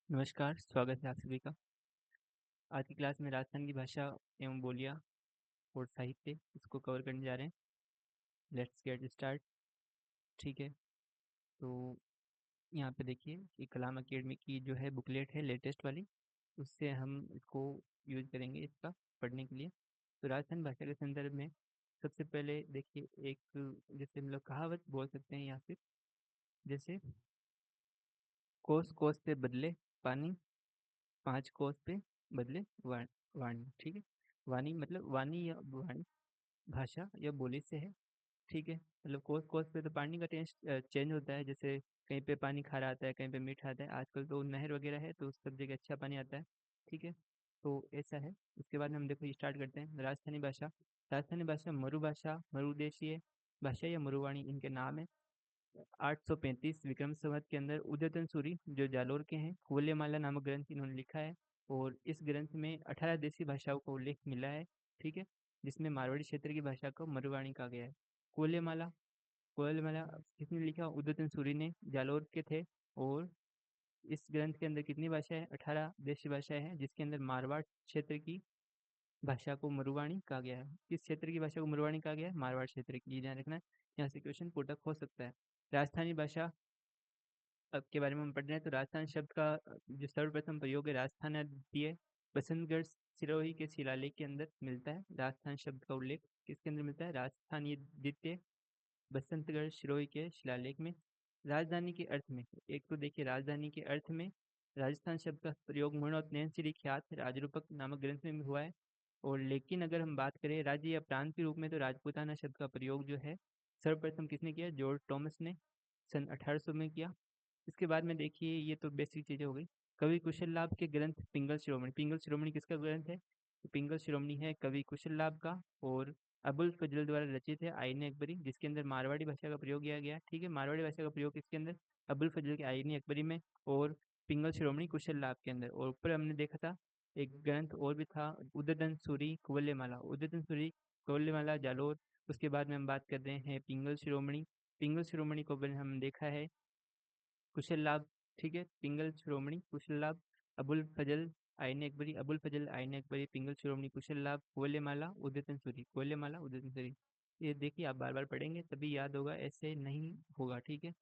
नमस्कार, स्वागत है आप सभी का। आज की क्लास में राजस्थान की भाषा एवं बोलियाँ और साहित्य इसको कवर करने जा रहे हैं। Let's get start. ठीक है, तो यहाँ पे देखिए कि कलाम अकेडमी की जो है बुकलेट है लेटेस्ट वाली, उससे हम इसको यूज़ करेंगे इसका पढ़ने के लिए। तो राजस्थान भाषा के संदर्भ में सबसे पहले देखिए एक जैसे हम लोग कहावत बोल सकते हैं या फिर जैसे कोस कोस पे बदले पानी, 5 कोस पे बदले वाणी। ठीक है, वाणी मतलब वाणी या वाणी भाषा या बोली से है। ठीक है, मतलब कोस-कोस पे तो पानी का टेस्ट चेंज होता है, जैसे कहीं पे पानी खारा आता है, कहीं पे मीठा आता है। आजकल तो नहर वगैरह है तो सब जगह अच्छा पानी आता है। ठीक है, तो ऐसा है। उसके बाद में हम देखो स्टार्ट करते हैं राजस्थानी भाषा। राजस्थानी भाषा मरु भाषा, मरुदेशीय भाषा या मरुवाणी इनके नाम है। 835 विक्रम संवत के अंदर उदयतन सूरी जो जालोर के हैं, कुवलयमाला नामक ग्रंथ इन्होंने लिखा है और इस ग्रंथ में 18 देशी भाषाओं का उल्लेख मिला है। ठीक है, जिसमें मारवाड़ी क्षेत्र की भाषा को मरुवाणी कहा गया है। कुवलयमाला कुवलयमाला किसने लिखा? उदयतन सूरी ने, जालोर के थे। और इस ग्रंथ के अंदर कितनी भाषाएं है? 18 देशी भाषाएं हैं, जिसके अंदर मारवाड़ क्षेत्र की भाषा को मरुवाणी कहा गया है। किस क्षेत्र की भाषा को मरुवाणी कहा गया है? मारवाड़ क्षेत्र की। ये ध्यान रखना है, यहाँ से क्वेश्चन पुटअप हो सकता है। राजस्थानी भाषा अब के बारे में हम पढ़ रहे हैं, तो राजस्थान शब्द का जो सर्वप्रथम प्रयोग है राजस्थान द्वितीय बसंतगढ़ सिरोही के शिलालेख के अंदर मिलता है। राजस्थान शब्द का उल्लेख किसके अंदर मिलता है? राजस्थानीय द्वितीय बसंतगढ़ सिरोही के शिलालेख में। राजधानी के अर्थ में, एक तो देखिए राजधानी के अर्थ में राजस्थान शब्द का प्रयोग मृणौत नैनसिरी ख्यात राजरूपक नामक ग्रंथ में भी हुआ है। और लेकिन अगर हम बात करें राज्य या प्रांत के रूप में, तो राजपूताना शब्द का प्रयोग जो है सर्वप्रथम किसने किया? जॉर्ज टॉमस ने सन 1800 में किया। इसके बाद में देखिए ये तो बेसिक चीज़ें हो गई। कवि कुशल लाभ के ग्रंथ पिंगल शिरोमणि। पिंगल शिरोमणि किसका ग्रंथ है? तो पिंगल शिरोमणि है कवि कुशल लाभ का और अबुल फजल द्वारा रचित है आईन अकबरी, जिसके अंदर मारवाड़ी भाषा का प्रयोग किया गया। ठीक है, मारवाड़ी भाषा का प्रयोग किसके अंदर? अबुल फजल के आईन अकबरी में और पिंगल शिरोमणि कुशल लाभ के अंदर। और ऊपर हमने देखा था एक ग्रंथ और भी था, उदयन सूरी कुवल्यमाला। उदयन सूरी कुवल्यमाला जालोर। उसके बाद में हम बात कर रहे हैं पिंगल शिरोमणि। पिंगल शिरोमणि को हम देखा है कुशल लाभ। ठीक है, पिंगल शिरोमणि कुशल लाभ, अबुल फजल आईन अकबरी, अबुल फजल आईन अकबरी, पिंगल शिरोमणि कुशल लाभ, कोल्यमाला उदयतन सूरी, कोल्यमाला उदयतन सूरी। ये देखिए आप बार बार पढ़ेंगे तभी याद होगा, ऐसे नहीं होगा। ठीक है,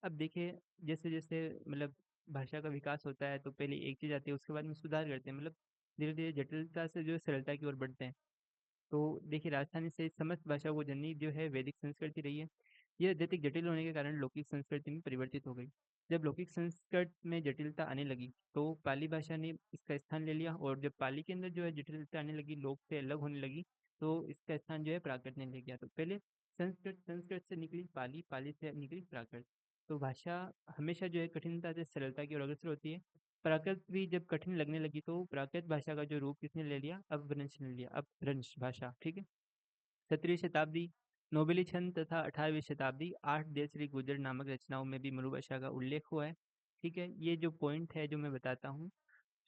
अब देखिए जैसे जैसे मतलब भाषा का विकास होता है तो पहले एक चीज़ आती है, उसके बाद में सुधार करते हैं, मतलब धीरे धीरे जटिलता से जो सरलता की ओर बढ़ते हैं। तो देखिए राजस्थानी से समस्त भाषा को जननी जो है वैदिक संस्कृति रही है। ये अत्यधिक जटिल होने के कारण लौकिक संस्कृति में परिवर्तित हो गई। जब लौकिक संस्कृत में जटिलता आने लगी तो पाली भाषा ने इसका स्थान ले लिया, और जब पाली के अंदर जो है जटिलता आने लगी, लोक से अलग होने लगी, तो इसका स्थान जो है प्राकृत ने ले लिया। तो पहले संस्कृत, संस्कृत से निकली पाली, पाली से निकली प्राकृत। तो भाषा हमेशा जो है कठिनता से सरलता की ओर अग्रसर होती है। प्राकृत भी जब कठिन लगने लगी तो प्राकृत भाषा का जो रूप किसने ले लिया? अपभ्रंश ने लिया, अपभ्रंश भाषा। ठीक है, 17वीं शताब्दी नोबेली छंद तथा 18वीं शताब्दी 8 देसरी गुजर नामक रचनाओं में भी मरु भाषा का उल्लेख हुआ है। ठीक है, ये जो पॉइंट है जो मैं बताता हूँ,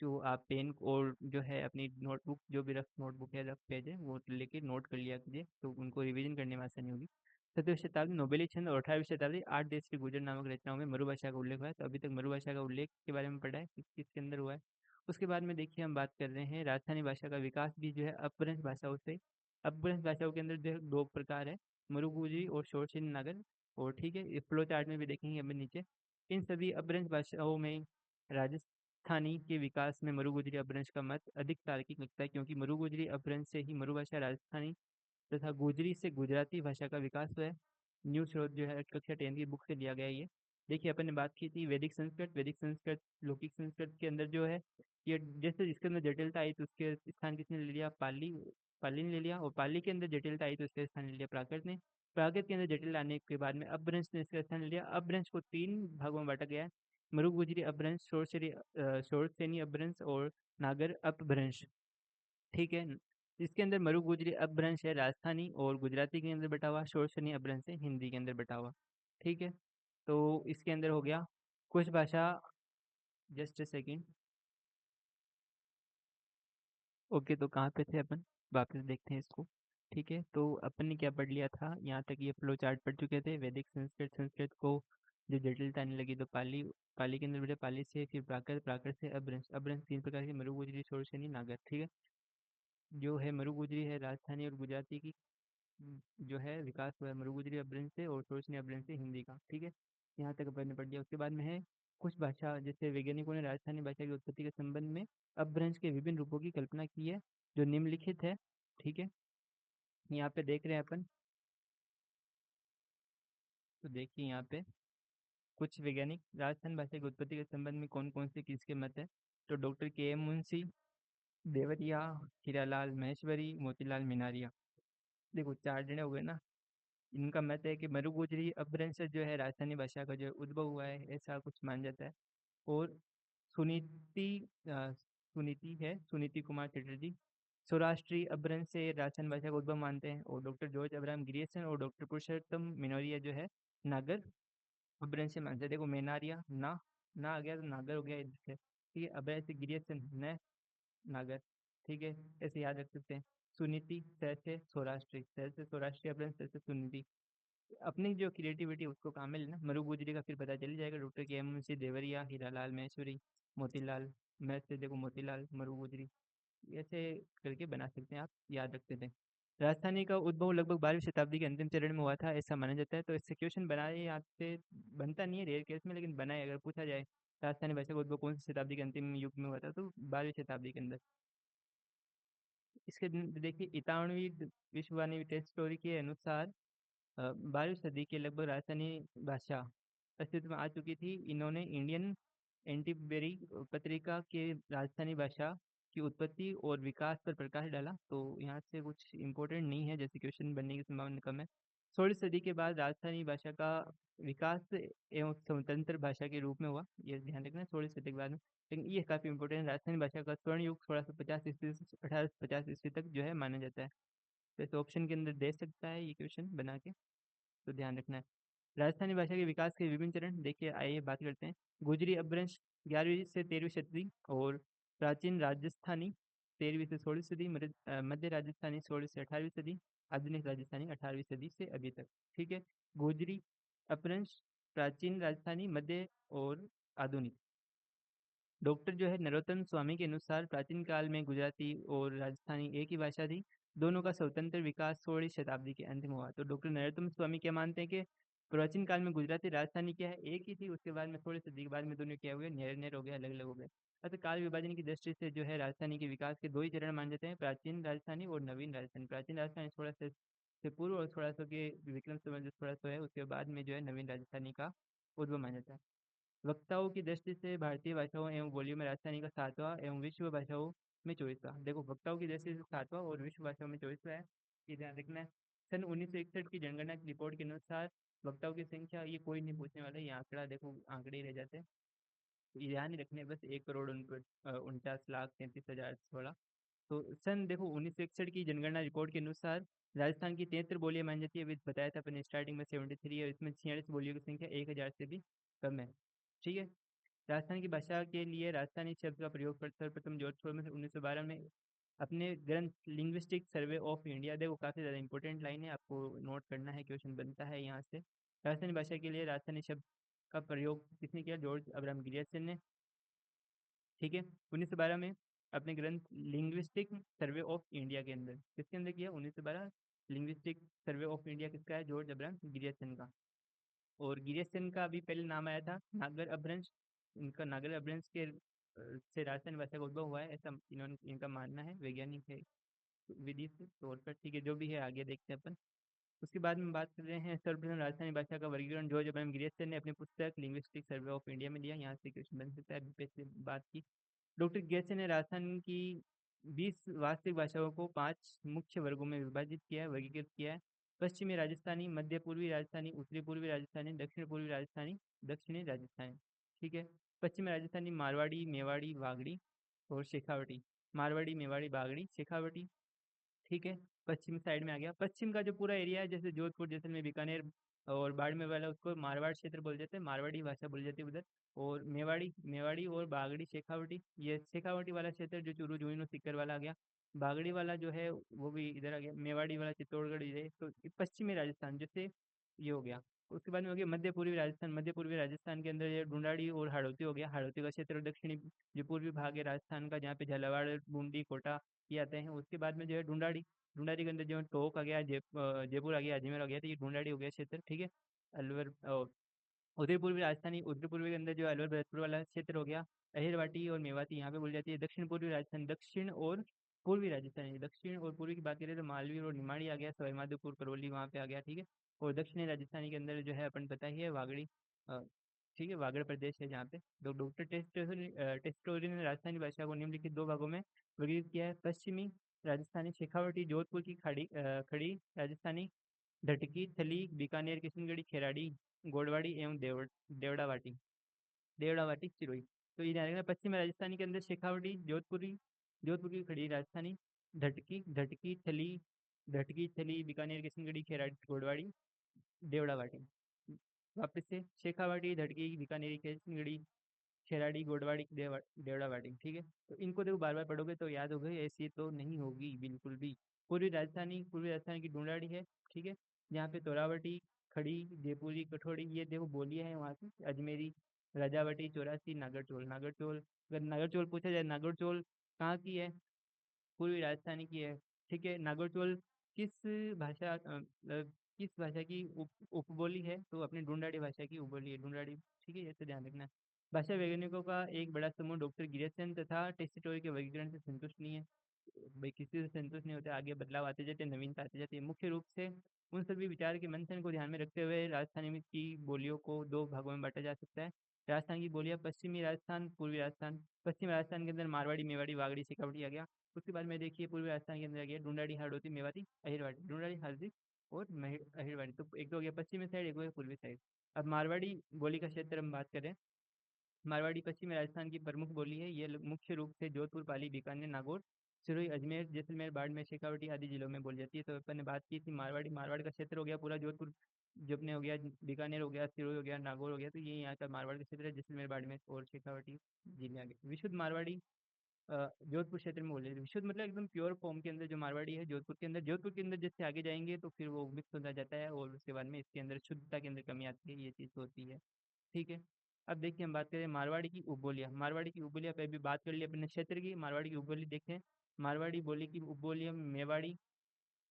जो आप पेन और जो है अपनी नोटबुक, जो भी रफ नोटबुक है, रफ पेज है, वो लेके नोट कर लिया कीजिए, तो उनको रिवीजन करने में आसानी होगी। 17वीं शताब्दी नोबेली छंद और 18वीं शताब्दी 8 देसरी गुजर नामक रचनाओं में मरु भाषा का उल्लेख हुआ है। तो अभी तक मरु भाषा का उल्लेख के बारे में पढ़ा है किसके अंदर हुआ है। उसके बाद में देखिए हम बात कर रहे हैं राजस्थानी भाषा का विकास भी जो है अपभ्रंश भाषाओं से। अपभ्रंश भाषाओं के अंदर जो है दो प्रकार है, मुरु गुजरी और शोरसेन नागर। और ठीक है, ये फ्लो चार्ट में भी देखेंगे हमें नीचे। इन सभी अपभ्रंश भाषाओं में राजस्थानी के विकास में मरु गुजरी अपभ्रंश का मत अधिक तार्किक लगता है, क्योंकि मरु गुजरी अपभ्रंश से ही मरु भाषा राजस्थानी तथा गुजरी से गुजराती भाषा का विकास हुआ है। न्यू स्रोत जो है कक्षा 10 की बुक से लिया गया है ये। देखिए अपन ने बात की थी वैदिक संस्कृत, वैदिक संस्कृत लौकिक संस्कृत के अंदर जो है ये जैसे जिसके अंदर जटिलता आई तो उसके स्थान किसने ले लिया? पाली, पाली ने ले लिया। और पाली के अंदर जटिलता आई तो इसका स्थान ले लिया प्राकृत ने। प्राकृत के अंदर जटिल आने के बाद में अपभ्रंश ने इसका स्थान ले लिया। अपभ्रंश को 3 भागों में बांटा गया है, मरु गुजरी अपभ्रंश, शोरसेनी अपभ्रंश और नागर अपभ्रंश। ठीक है, इसके अंदर मरु गुजरी अपभ्रंश है राजस्थानी और गुजराती के अंदर बटा हुआ, शोरसनी अपभ्रंश है हिंदी के अंदर बटा हुआ। ठीक है, तो इसके अंदर हो गया कुछ भाषा। Just a second. ओके, तो कहाँ पे थे अपन? वापस देखते हैं इसको। ठीक है, तो अपन ने क्या पढ़ लिया था? यहाँ तक ये फ्लो चार्ट पढ़ चुके थे। वैदिक संस्कृत, संस्कृत को जब जटिलता आने लगी तो पाली, पाली के अंदर बेटा पाली से, फिर प्राकृत, प्राकृत से अपभ्रंश, अपभ्रंश 3 प्रकार के, मरु गुजरी, शोरशनी, नागर। ठीक है, जो है मरु गुजरी है राजस्थानी और गुजराती की, जो है विकास हुआ है मरु गुजरी अपभ्रंश से, और शोरशनी अपभ्रंश से हिंदी का। ठीक है, यहाँ तक अपन ने पढ़ लिया। उसके बाद में है कुछ भाषा, जैसे वैज्ञानिकों ने राजस्थानी भाषा की उत्पत्ति के संबंध में अपभ्रंश के विभिन्न रूपों की कल्पना की है, जो निम्नलिखित है। ठीक है, यहाँ पे देख रहे हैं अपन, तो देखिए यहाँ पे कुछ वैज्ञानिक राजस्थान भाषा की उत्पत्ति के संबंध में कौन कौन से किसके मत है। तो डॉक्टर के एम मुंशी, देवरिया, हीरालाल महेश्वरी, मोतीलाल मिनारिया। देखो 4 जने हो गए ना। इनका मत है कि मरु गुजरी अपभ्रंश जो है राजस्थानी भाषा का जो उद्भव हुआ है, ऐसा कुछ मान जाता है। और सुनीति, सुनीति है, सुनीति कुमार चटर्जी सौराष्ट्रीय अपभ्रंश से राजस्थानी भाषा का उद्भव मानते हैं। और डॉक्टर जॉर्ज अब्राहम ग्रियर्सन और डॉक्टर पुरुषोत्तम मिनोरिया जो है नागर अपभ्रंश से मानते हैं। देखो मेनारिया ना आ गया तो नागर हो गया इधर से। ठीक है, अभय से ग्रियर्सन न नागर। ठीक है, ऐसे याद रख सकते हैं। सुनीति सह से सौराष्ट्री, सह से सौराष्ट्रीय अपभ्रंश, सह से सुनीति। अपनी जो क्रिएटिविटी उसको काम में लेना। मरु गुजरी का फिर पता चल जाएगा, डॉक्टर के एम मुंशी, देवरिया, हीरालाल महेश्वरी, मोतीलाल, मैं से देखो मोतीलाल, मरु गुजरी, ऐसे करके बना सकते हैं, आप याद रखते थे। राजधानी का उद्भव लगभग 12वीं शताब्दी के अंतिम चरण में हुआ था, ऐसा माना जाता है। तो इससे क्वेश्चन बनाए आपसे, बनता नहीं है रेयर केस में, लेकिन बनाए अगर पूछा जाए राजस्थानी भाषा का उद्भव कौन सी शताब्दी के अंतिम युग में हुआ था, तो 12वीं शताब्दी के अंदर। इसके देखिए 91वीं विश्ववाणी टेस्ट स्टोरी के अनुसार 12वीं सदी के लगभग राजस्थानी भाषा अस्तित्व में आ चुकी थी। इन्होंने इंडियन एंटीबेरी पत्रिका के राजस्थानी भाषा की उत्पत्ति और विकास पर प्रकाश डाला। तो यहाँ से कुछ इम्पोर्टेंट नहीं है, जैसे क्वेश्चन बनने की संभावना कम है। 16वीं सदी के बाद राजस्थानी भाषा का विकास एवं स्वतंत्र भाषा के रूप में हुआ, ये ध्यान रखना है 16वीं सदी के बाद में। लेकिन ये काफ़ी इंपॉर्टेंट है, राजस्थानी भाषा का स्वर्ण युग 1650 ईस्वी से 1850 ईस्वी तक जो है माना जाता है। तो इस ऑप्शन के अंदर दे सकता है ये क्वेश्चन बना के, तो ध्यान रखना है। राजस्थानी भाषा के विकास के विभिन्न चरण देखिए, आइए बात करते हैं। गुजरी अपभ्रंश 11वीं से 13वीं शताब्दी, और प्राचीन राजस्थानी 13वीं से 16वीं सदी, मध्य राजस्थानी 16वीं से 18वीं सदी, आधुनिक राजस्थानी 18वीं सदी से अभी तक। ठीक है, गोजरी अपभ्रंश, प्राचीन राजस्थानी, मध्य और आधुनिक। डॉक्टर जो है नरोत्तम स्वामी के अनुसार प्राचीन काल में गुजराती और राजस्थानी एक ही भाषा थी, दोनों का स्वतंत्र विकास 16वीं शताब्दी के अंत में हुआ। तो डॉक्टर नरोत्तम स्वामी क्या मानते हैं कि प्राचीन काल में गुजराती राजस्थानी क्या है, एक ही थी, उसके बाद में 16वीं सदी के बाद में दोनों क्या हुए, नहर नहर हो गए, अलग अलग हो गए। अतः काल विभाजन की दृष्टि से जो है राजस्थानी के विकास के 2 ही चरण माने जाते हैं, प्राचीन राजस्थानी और नवीन राजस्थानी। प्राचीन राजस्थानी 1600 से पूर्व और 1600 के विक्रम संवत जो 1600 है उसके बाद में जो है नवीन राजस्थानी का उद्भव माना जाता है। वक्ताओं की दृष्टि से भारतीय भाषाओं एवं बोलियों में राजस्थानी का 7वां एवं विश्व भाषाओं में 24वां। देखो वक्ताओं की दृष्टि से 7वां और विश्व भाषाओं में 24वां है, ये ध्यान रखना है। सन 1961 की जनगणना की रिपोर्ट के अनुसार वक्ताओं की संख्या, ये कोई नहीं पूछने वाला, ये आंकड़ा देखो आंकड़े ही रह जाते हैं, तो ये ध्यान ही रखने हैं बस, 1,49,33,16। तो सन देखो 1961 की जनगणना रिपोर्ट के अनुसार राजस्थान की 73 बोलियां मानी जाती है। अभी बताया था अपने स्टार्टिंग में 73 है, इसमें 46 बोलियों की संख्या 1000 से भी कम है। ठीक है, राजस्थान की भाषा के लिए राजस्थानी शब्द का प्रयोग सर्वप्रथम जॉर्ज फॉर्मर 1912 में अपने ग्रंथ लिंग्विस्टिक सर्वे ऑफ इंडिया। देखो काफ़ी ज़्यादा इंपॉर्टेंट लाइन है, आपको नोट करना है, क्वेश्चन बनता है यहाँ से। राजस्थानी भाषा के लिए राजस्थानी शब्द का प्रयोग किसने किया, जॉर्ज अब्राहम ग्रियर्सन ने। ठीक है, 1912 में अपने ग्रंथ लिंग्विस्टिक सर्वे ऑफ इंडिया के अंदर, किसके अंदर किया, 1912। लिंग्विस्टिक सर्वे ऑफ इंडिया किसका है, जॉर्ज अब्राहम ग्रियर्सन का। और गिरियसन का भी पहले नाम आया था नागर अपभ्रंश। इनका नागर अपभ्रंश के से राजस्थानी भाषा का उद्भव हुआ है, ऐसा इन्होंने इनका मानना है, वैज्ञानिक है विधि से तौर पर। ठीक है, जो भी है आगे देखते हैं अपन। उसके बाद में बात कर रहे हैं सर्वप्रथम राजस्थानी भाषा का वर्गीकरण जॉर्ज अब्राहम गिरियसन ने अपनी पुस्तक लिंग्विस्टिक सर्वे ऑफ इंडिया में दिया। यहाँ से क्वेश्चन बन सकता है, अभी पहले बात की। डॉक्टर गिरियसन ने राजस्थान की 20 वास्तविक भाषाओं को 5 मुख्य वर्गों में विभाजित किया है, वर्गीकृत किया है। पश्चिमी राजस्थानी, मध्य पूर्वी राजस्थानी, उत्तरी पूर्वी राजस्थानी, दक्षिण पूर्वी राजस्थानी, दक्षिणी राजस्थानी। ठीक है, पश्चिमी राजस्थानी मारवाड़ी, मेवाड़ी, बागड़ी और शेखावटी। मारवाड़ी, मेवाड़ी, बागड़ी, शेखावटी। ठीक है, पश्चिम साइड में आ गया। पश्चिम का जो पूरा एरिया है, जैसे जोधपुर, जैसलमेर, बीकानेर और बाड़मेर वाला, उसको मारवाड़ क्षेत्र बोल जाते हैं, मारवाड़ी भाषा बोली जाती है उधर। और मेवाड़ी, मेवाड़ी और बागड़ी, शेखावटी, ये शेखावटी वाला क्षेत्र जो चूरू, झुंझुनू, सीकर वाला आ गया। बागड़ी वाला जो है वो भी इधर आ गया। मेवाड़ी वाला चित्तौड़गढ़, ये तो पश्चिमी राजस्थान जैसे ये हो गया। उसके बाद में हो गया मध्य पूर्वी राजस्थान। मध्य पूर्वी राजस्थान के अंदर ये ढूंढाड़ी और हाड़ौती हो गया। हाड़ौती का क्षेत्र दक्षिणी जो पूर्वी भाग है राजस्थान का, जहाँ पे झालावाड़, बूंदी, कोटा ये आते हैं। उसके बाद में जो है ढूंढाड़ी, ढूंढाड़ी के अंदर जो है टोंक आ गया, जयपुर आ गया, अजमेर आ गया, तो ये ढूंढाड़ी हो गया क्षेत्र, ठीक है। अलवर उदयपुर पूर्वी राजस्थानी, उदयपुर पूर्वी के अंदर जो अलवर भरतपुर वाला क्षेत्र हो गया। अहिरवाटी और मेवाती यहाँ पे बोली जाती है। दक्षिण पूर्वी राजस्थान, दक्षिण और पूर्वी राजस्थान, दक्षिण और पूर्वी की बात करें तो मालवी और निमाड़ी आ गया, सवाईमाधोपुर, करौली वहाँ पे आ गया, ठीक है। और दक्षिणी राजस्थानी के अंदर जो है अपन पता ही है वागड़ी, अ, ठीक है, वागड़ प्रदेश है जहाँ पे। तो डॉक्टर टेस्टोरी ने राजस्थानी भाषा को निम्नलिखित दो भागों में वर्गीकृत किया है। पश्चिमी राजस्थानी शेखावटी, जोधपुर की खड़ी राजस्थानी, ढटकी, थली, बीकानेर, किशनगढ़ी, खेराड़ी, गोडवाड़ी एवं देवड़ावाटी, देवड़ावाटी, सिरोही। तो ये ध्यान रखना, पश्चिम राजस्थानी के अंदर शेखावटी, जोधपुरी, जोधपुर की खड़ी राजस्थानी, ढटकी, ढटकी थली, बीकानेर, किशनगढ़ी, खेराड़ी, गोडवाड़ी, देवड़ावाटी। वापस से शेखावाटी, धटकी, बीकानेरी, किशनगढ़ी, खेराड़ी, गोडवाड़ी, देवड़ावाटी, ठीक है। तो इनको देखो बार बार पढ़ोगे तो याद होगा, ऐसी तो नहीं होगी बिल्कुल भी। पूर्वी राजस्थानी की ढूंढाड़ी है, ठीक है, जहाँ पे तोरावटी, खड़ी, जयपुरी, कठोड़ी ये देखो बोलियां हैं वहाँ की। अजमेरी, राजावटी, चौरासी, नागरचोल। नागरचोल, अगर नागरचोल पूछा जाए, नागरचोल कहाँ की है? पूर्वी राजस्थानी की है, ठीक है। नागरचोल किस भाषा किस भाषा की उपबोली है? तो अपनी ढूंढाड़ी भाषा की उपबोली है, ढूंढाड़ी, ठीक है, ये तो ध्यान रखना। भाषा वैज्ञानिकों का एक बड़ा समूह डॉक्टर गिरिसन तथा टेस्टिटोरी के वर्गीकरण से संतुष्ट नहीं है। भाई किसी से संतुष्ट नहीं होते, आगे बदलाव आते जाते हैं, नवीनता आती जाती है। मुख्य रूप से उन सभी विचार के मंथन को ध्यान में रखते हुए राजस्थानी में की बोलियों को दो भागों में बांटा जा सकता है। राजस्थान की बोलियां, पश्चिमी राजस्थान, पूर्वी राजस्थान। पश्चिमी राजस्थान के अंदर मारवाड़ी, मेवाड़ी, वागड़ी, शेखावटी आ गया। उसके बाद में देखिए पूर्वी राजस्थान के अंदर आ गया ढूंढाड़ी, हाड़ौती, मेवाती, अहिरवाड़ी, ढूंढाड़ी, हाड़ौती और अहिरवाड़ी। तो एक तो हो गया पश्चिमी साइड, एक हो गया पूर्वी साइड। अब मारवाड़ी बोली का क्षेत्र हम बात करें। मारवाड़ी पश्चिमी राजस्थान की प्रमुख बोली है। ये मुख्य रूप से जोधपुर, पाली, बीकानेर, नागौर, सिरोही, अजमेर, जैसलमेर, बाड़मेर, शेखावटी आदि जिलों में बोली जाती है। तो अपन ने बात की थी मारवाड़ी, मारवाड़ का क्षेत्र हो गया पूरा जोधपुर, जो अपने हो गया बीकानेर हो गया, सिरोही हो गया, नागौर हो गया, तो ये यहाँ का मारवाड़ का क्षेत्र है। जैसलमेर, बाड़मेर और शेखावटी जिले आ गए। विशुद्ध मारवाड़ी जोधपुर क्षेत्र में बोले, विशुद्ध मतलब एकदम प्योर फॉर्म के अंदर जो मारवाड़ी है जोधपुर के अंदर। जोधपुर के अंदर जैसे आगे जाएंगे तो फिर वो मिक्स होता जाता है और उसके बाद में इसके अंदर शुद्धता के अंदर कमी आती है, ये चीज़ होती है, ठीक है। अब देखिए हम बात करें मारवाड़ी की उपबोलियाँ। मारवाड़ी की उपबोलियाँ पे भी बात कर ली अपने क्षेत्र की। मारवाड़ी की उपबोली देखें, मारवाड़ी बोली की उपबोलियाँ मेवाड़ी,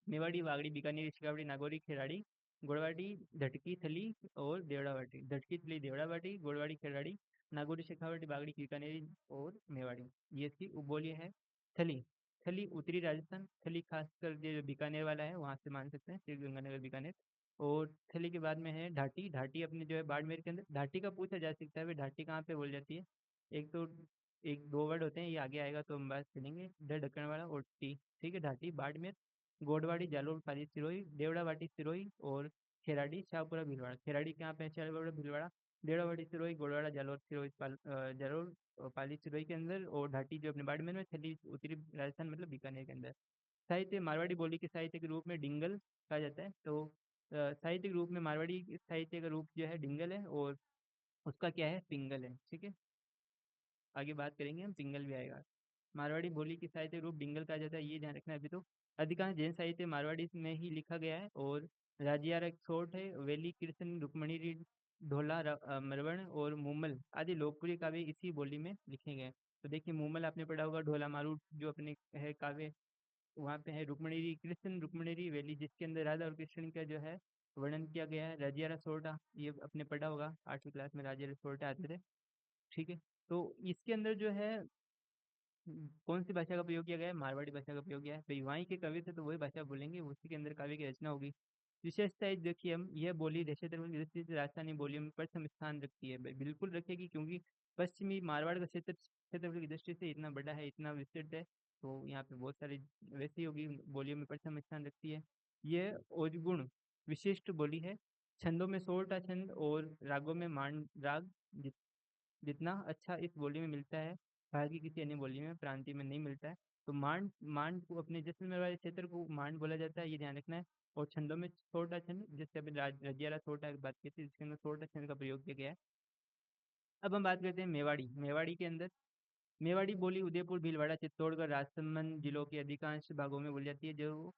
मेवाड़ी, वागड़ी, बीकानेरी, शेखावटी, नागौरी, खेराड़ी, गोड़वाड़ी, धटकी, थली और देवड़ावाटी। धटकी, थली, देवड़ावाटी, गोड़वाड़ी, खेराड़ी, नागौरी, शेखावटी, बागड़ी, बीकानेरी और मेवाड़ी, ये इसकी उपबोलियाँ है। थली, थली उत्तरी राजस्थान, थली खासकर जो बीकानेर वाला है वहाँ से मान सकते हैं, श्री गंगानगर, बीकानेर। और थली के बाद में है ढाटी। ढाटी अपने जो है बाड़मेर के अंदर। ढाटी का पूछा जा सकता है, भाई ढाटी कहाँ पे बोल जाती है? एक तो एक दो वर्ड होते हैं, ये आगे आएगा तो हम बात करेंगे, ढक्कन वाला और टी, ठीक है। ढाटी बाड़मेर, गोडवाड़ी, जालोर, पाली, सिरोही, देवड़ावाटी, सिरोही और खेराड़ी, शाहपुरा, भीलवाड़ा। खेराड़ी कहाँ पे है? शाहपुरा, भीलवाड़ा। देवड़ावाटी, सिरोही, गोडवाड़ा, जालोर, सिरोही, जालोर और पाली, सिरोही के अंदर। और घाटी जो अपने बाड़मेर में, थली उत्तरी राजस्थान मतलब बीकानेर के अंदर। साहित्य, मारवाड़ी बोली के साहित्य के रूप में डिंगल कहा जाता है। तो साहित्य के रूप में मारवाड़ी साहित्य का रूप जो है डिंगल है और उसका क्या है? पिंगल है, ठीक है। आगे बात करेंगे हम, पिंगल भी आएगा। मारवाड़ी बोली की साहित्य रूप डिंगल कहा जाता है, ये ध्यान रखना है अभी तो। अधिकांश जैन साहित्य मारवाड़ी में ही लिखा गया है। और राजियारा एक शॉर्ट है, वेली, कृष्ण, रुक्मणी, ढोला, मरवण और मुमल आदि लोकप्रिय काव्य इसी बोली में लिखे गए हैं। तो देखिए मुमल आपने पढ़ा होगा, ढोला मारू जो अपने है काव्य वहाँ पे है, रुक्मणी, कृष्ण, रुक्मणी, वेली जिसके अंदर राधा और कृष्ण का जो है वर्णन किया गया है। राजियारा सोरठा ये अपने पढ़ा होगा 8वीं क्लास में, राजियारा सोरठा आते थे, ठीक है। तो इसके अंदर जो है कौन सी भाषा का प्रयोग किया गया है? मारवाड़ी भाषा का प्रयोग किया है। तो वहीं के कवि थे तो वही भाषा बोलेंगे, उसी के अंदर काव्य की रचना होगी। विशेषता है देखिए हम, यह बोली देश की दृष्टि से राजस्थानी बोलियों में प्रथम स्थान रखती है। बिल्कुल रखेगी, क्योंकि पश्चिमी मारवाड़ का क्षेत्रफल की दृष्टि से इतना बड़ा है, इतना विस्तृत है, तो यहाँ पे बहुत सारी वैसी होगी, बोलियों में प्रथम स्थान रखती है। यह औजगुण विशिष्ट बोली है। छंदों में सोरठा छंद और रागों में मांड राग जितना अच्छा इस बोली में मिलता है, भारत की किसी अन्य बोली में, प्रांतीय में नहीं मिलता है। तो मांड, मांड को अपने जैसलमेर वाले क्षेत्र को मांड बोला जाता है, ये ध्यान रखना है। और छंदों में छोटा छंद, जैसे अभी रजियारा छोटा की बात की थी, जिसके अंदर छोटा छंद का प्रयोग किया गया है। अब हम बात करते हैं मेवाड़ी। मेवाड़ी के अंदर, मेवाड़ी बोली उदयपुर, भीलवाड़ा, चित्तौड़गढ़, राजसमंद जिलों के अधिकांश भागों में बोली जाती है। जो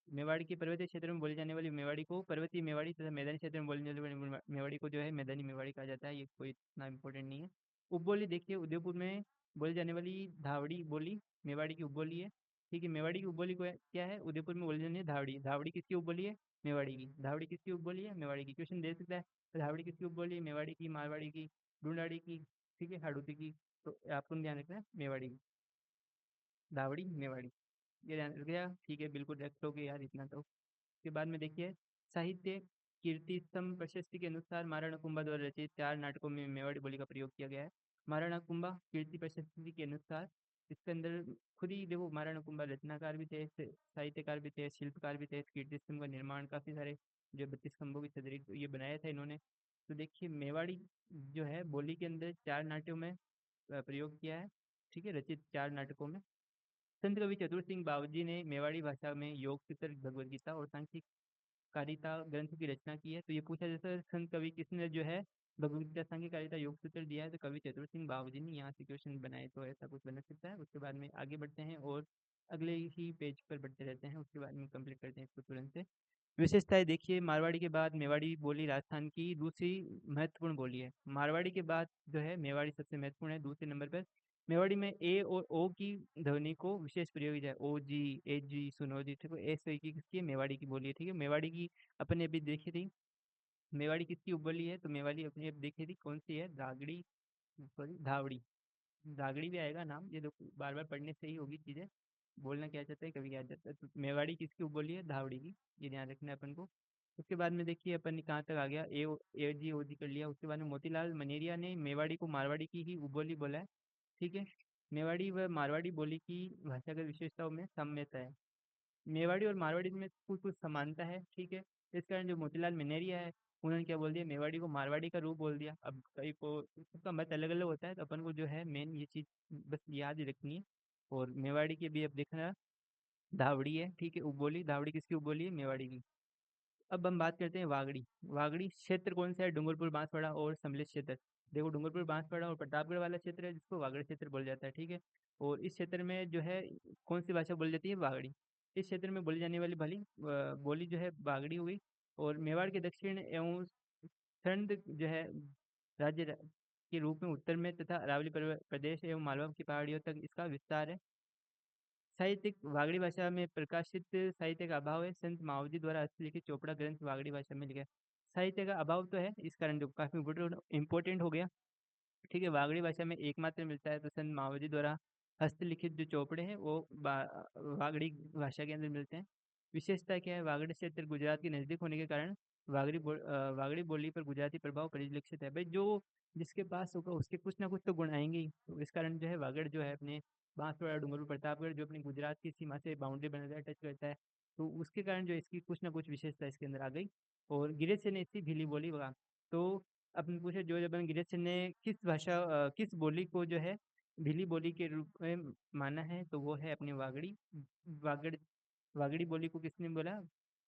मेवाड़ी के पर्वतीय क्षेत्र में बोली जाने वाली मेवाड़ी को पर्वतीय मेवाड़ी तथा मैदानी क्षेत्र में बोली जाने वाली मेवाड़ी को जो है मैदानी मेवाड़ी कहा जाता है। ये कोई इतना इम्पोर्टेंट नहीं है। उपबोली देखिए, उदयपुर में बोली जाने वाली धावड़ी बोली मेवाड़ी की उपबोली है। ठीक है, मेवाड़ी की उपबोली को क्या है, उदयपुर में बोली जाने वाली धावड़ी। धावड़ी किसकी उपबोली है? मेवाड़ी की। धावड़ी किसकी उपबोली है? मेवाड़ी की। क्वेश्चन दे सकता है, तो धावड़ी किसकी उपबोली है? मेवाड़ी की, मारवाड़ी की, ढूंढाड़ी की, ठीक है, हाड़ौती की। तो आपको ध्यान रखना है मेवाड़ी की, धावड़ी मेवाड़ी। ये ध्यान रख गया, ठीक है, बिल्कुल रख लोगे यार इतना तो। उसके बाद में देखिए, साहित्य कीर्ति स्तंभ प्रशस्ति के अनुसार महाराणा कुंभा द्वारा रचित 4 नाटकों में मेवाड़ी बोली का प्रयोग किया गया है। महाराणा कुंभा कीर्ति प्रशस्ति के अनुसार, इसके अंदर खुद ही देखो, महाराणा कुंभा रचनाकार भी थे, साहित्यकार भी थे, शिल्पकार भी थे। कीर्ति स्तंभ का निर्माण काफी सारे जो 32 स्तंभों की सदरी ये बनाया था इन्होंने। तो देखिए, मेवाड़ी जो है बोली के अंदर 4 नाट्यों में प्रयोग किया है, ठीक है, रचित 4 नाटकों में। संत कवि चतुर सिंह बावजी ने मेवाड़ी भाषा में योग सूत्र, भगवद गीता और सांख्यिक कारिता ग्रंथ की रचना की है। तो ये पूछा जैसे संत कवि किसने जो है भगवद गीता, सांख्यिक कारिता, योग सूत्र दिया है, तो कवि चतुर सिंह बावजी ने। यहाँ से क्वेश्चन बनाए तो ऐसा कुछ बना सकता है। उसके बाद में आगे बढ़ते हैं और अगले ही पेज पर बढ़ते रहते हैं। उसके बाद में कंप्लीट करते हैं इसको तुरंत से। विशेषताएं देखिए, मारवाड़ी के बाद मेवाड़ी बोली राजस्थान की दूसरी महत्वपूर्ण बोली है। मारवाड़ी के बाद जो है मेवाड़ी सबसे महत्वपूर्ण है दूसरे नंबर पर। मेवाड़ी में ए और ओ की ध्वनि को विशेष प्रयोग किया है। ओ जी, ए जी, सुनो जी, ठीक है, ऐसे की किसकी है? मेवाड़ी की बोली है, ठीक है। मेवाड़ी की अपने अभी देखी थी, मेवाड़ी किसकी उपबोली है? तो मेवाड़ी अपनी अब देखी थी कौन सी है? दागड़ी, सॉरी धावड़ी। दागड़ी भी आएगा नाम, ये देखो बार बार पढ़ने से ही होगी चीजें, बोलना क्या चाहता है कभी क्या चाहता है। तो मेवाड़ी किसकी उपबोली है? धावड़ी की। ये ध्यान रखना है अपन को। उसके बाद में देखिए अपन कहाँ तक आ गया, ए जी ओ जी कर लिया। उसके बाद में मोतीलाल मनेरिया ने मेवाड़ी को मारवाड़ी की ही उपबोली बोला है, ठीक है। मेवाड़ी व मारवाड़ी बोली की भाषागत विशेषताओं में साम्यता है। मेवाड़ी और मारवाड़ी में कुछ कुछ समानता है, ठीक है। इस कारण जो मोतीलाल मनेरिया है, उन्होंने क्या बोल दिया, मेवाड़ी को मारवाड़ी का रूप बोल दिया। अब कई को सबका मत अलग अलग होता है, तो अपन को जो है मेन ये चीज़ बस याद ही रखनी है। और मेवाड़ी की भी अब देखना, धावड़ी है, ठीक है, उपबोली। धावड़ी किसकी उपबोली है? मेवाड़ी की। अब हम बात करते हैं वागड़ी। वागड़ी क्षेत्र कौन सा है? डूंगरपुर, बांसवाड़ा और सम्मिलित क्षेत्र। देखो, डूंगरपुर, बांसवाड़ा और प्रतापगढ़ वाला क्षेत्र है जिसको वागड़ क्षेत्र बोला जाता है, ठीक है। और इस क्षेत्र में जो है कौन सी भाषा बोली जाती है? वागड़ी। इस क्षेत्र में बोली जाने वाली बोली जो है वागड़ी हुई। और मेवाड़ के दक्षिण एवं ठंड जो है राज्य के रूप में उत्तर में तथा अरावली प्रदेश एवं मालवा की पहाड़ियों तक इसका विस्तार है। साहित्यिक वागड़ी भाषा में प्रकाशित साहित्य का अभाव है। संत मावजी द्वारा हस्तलिखित चोपड़ा ग्रंथ वागड़ी भाषा में लिखा है। साहित्य का अभाव तो है, इस कारण जो काफी इंपॉर्टेंट हो गया, ठीक है। वागड़ी भाषा में एकमात्र मिलता है, तो संत मावजी द्वारा हस्तलिखित जो चोपड़े हैं वो वागड़ी भाषा के अंदर मिलते हैं। विशेषता क्या है? वागड़ी क्षेत्र गुजरात के नजदीक होने के कारण वागड़ी बोली पर गुजराती प्रभाव परिलक्षित है। भाई जो जिसके पास होगा उसके कुछ ना कुछ तो गुण आएंगे ही। तो इस कारण जो है वागड़ जो है अपने बांसवाड़ा, डूंगरपुर, प्रतापगढ़ जो अपनी गुजरात की सीमा से बाउंड्री बनाता है, टच करता है, तो उसके कारण जो इसकी कुछ ना कुछ विशेषता इसके अंदर आ गई। और गिरिज से ने इसकी भीली बोली बगा। तो अपन पूछे जो जबन गिरिज सिंह ने किस बोली को जो है भीली बोली के रूप में माना है, तो वो है अपनी वागड़ी। वागड़ वागड़ी बोली को किसने बोला?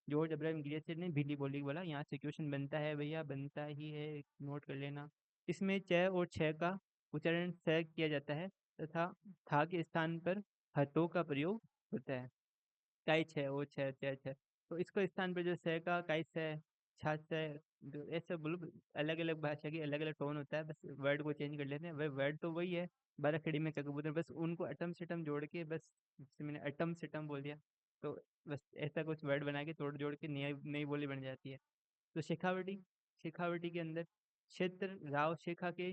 जॉर्ज अब्राहम गिरिज ने भीली बोली बोला। यहाँ से क्वेश्चन बनता है भैया, बनता ही है, नोट कर लेना। इसमें च और छ का उच्चारण स किया जाता है तथा था के स्थान पर हथों का प्रयोग होता है। काई छः ओ छः छः छः, तो इसको स्थान पे जो सह का काई सह, छा सह, ऐसे बोलो। अलग अलग भाषा की अलग अलग टोन होता है, बस वर्ड को चेंज कर लेते हैं। वह वर्ड तो वही है, बारह खड़ी में कबूतर, बस उनको अटम सिटम जोड़ के, बस जैसे मैंने अटम सिटम बोल दिया, तो बस ऐसा कुछ वर्ड बना के तोड़ जोड़ के नई नई बोली बन जाती है। तो शेखावटी, शेखावटी के अंदर क्षेत्र राव शेखा के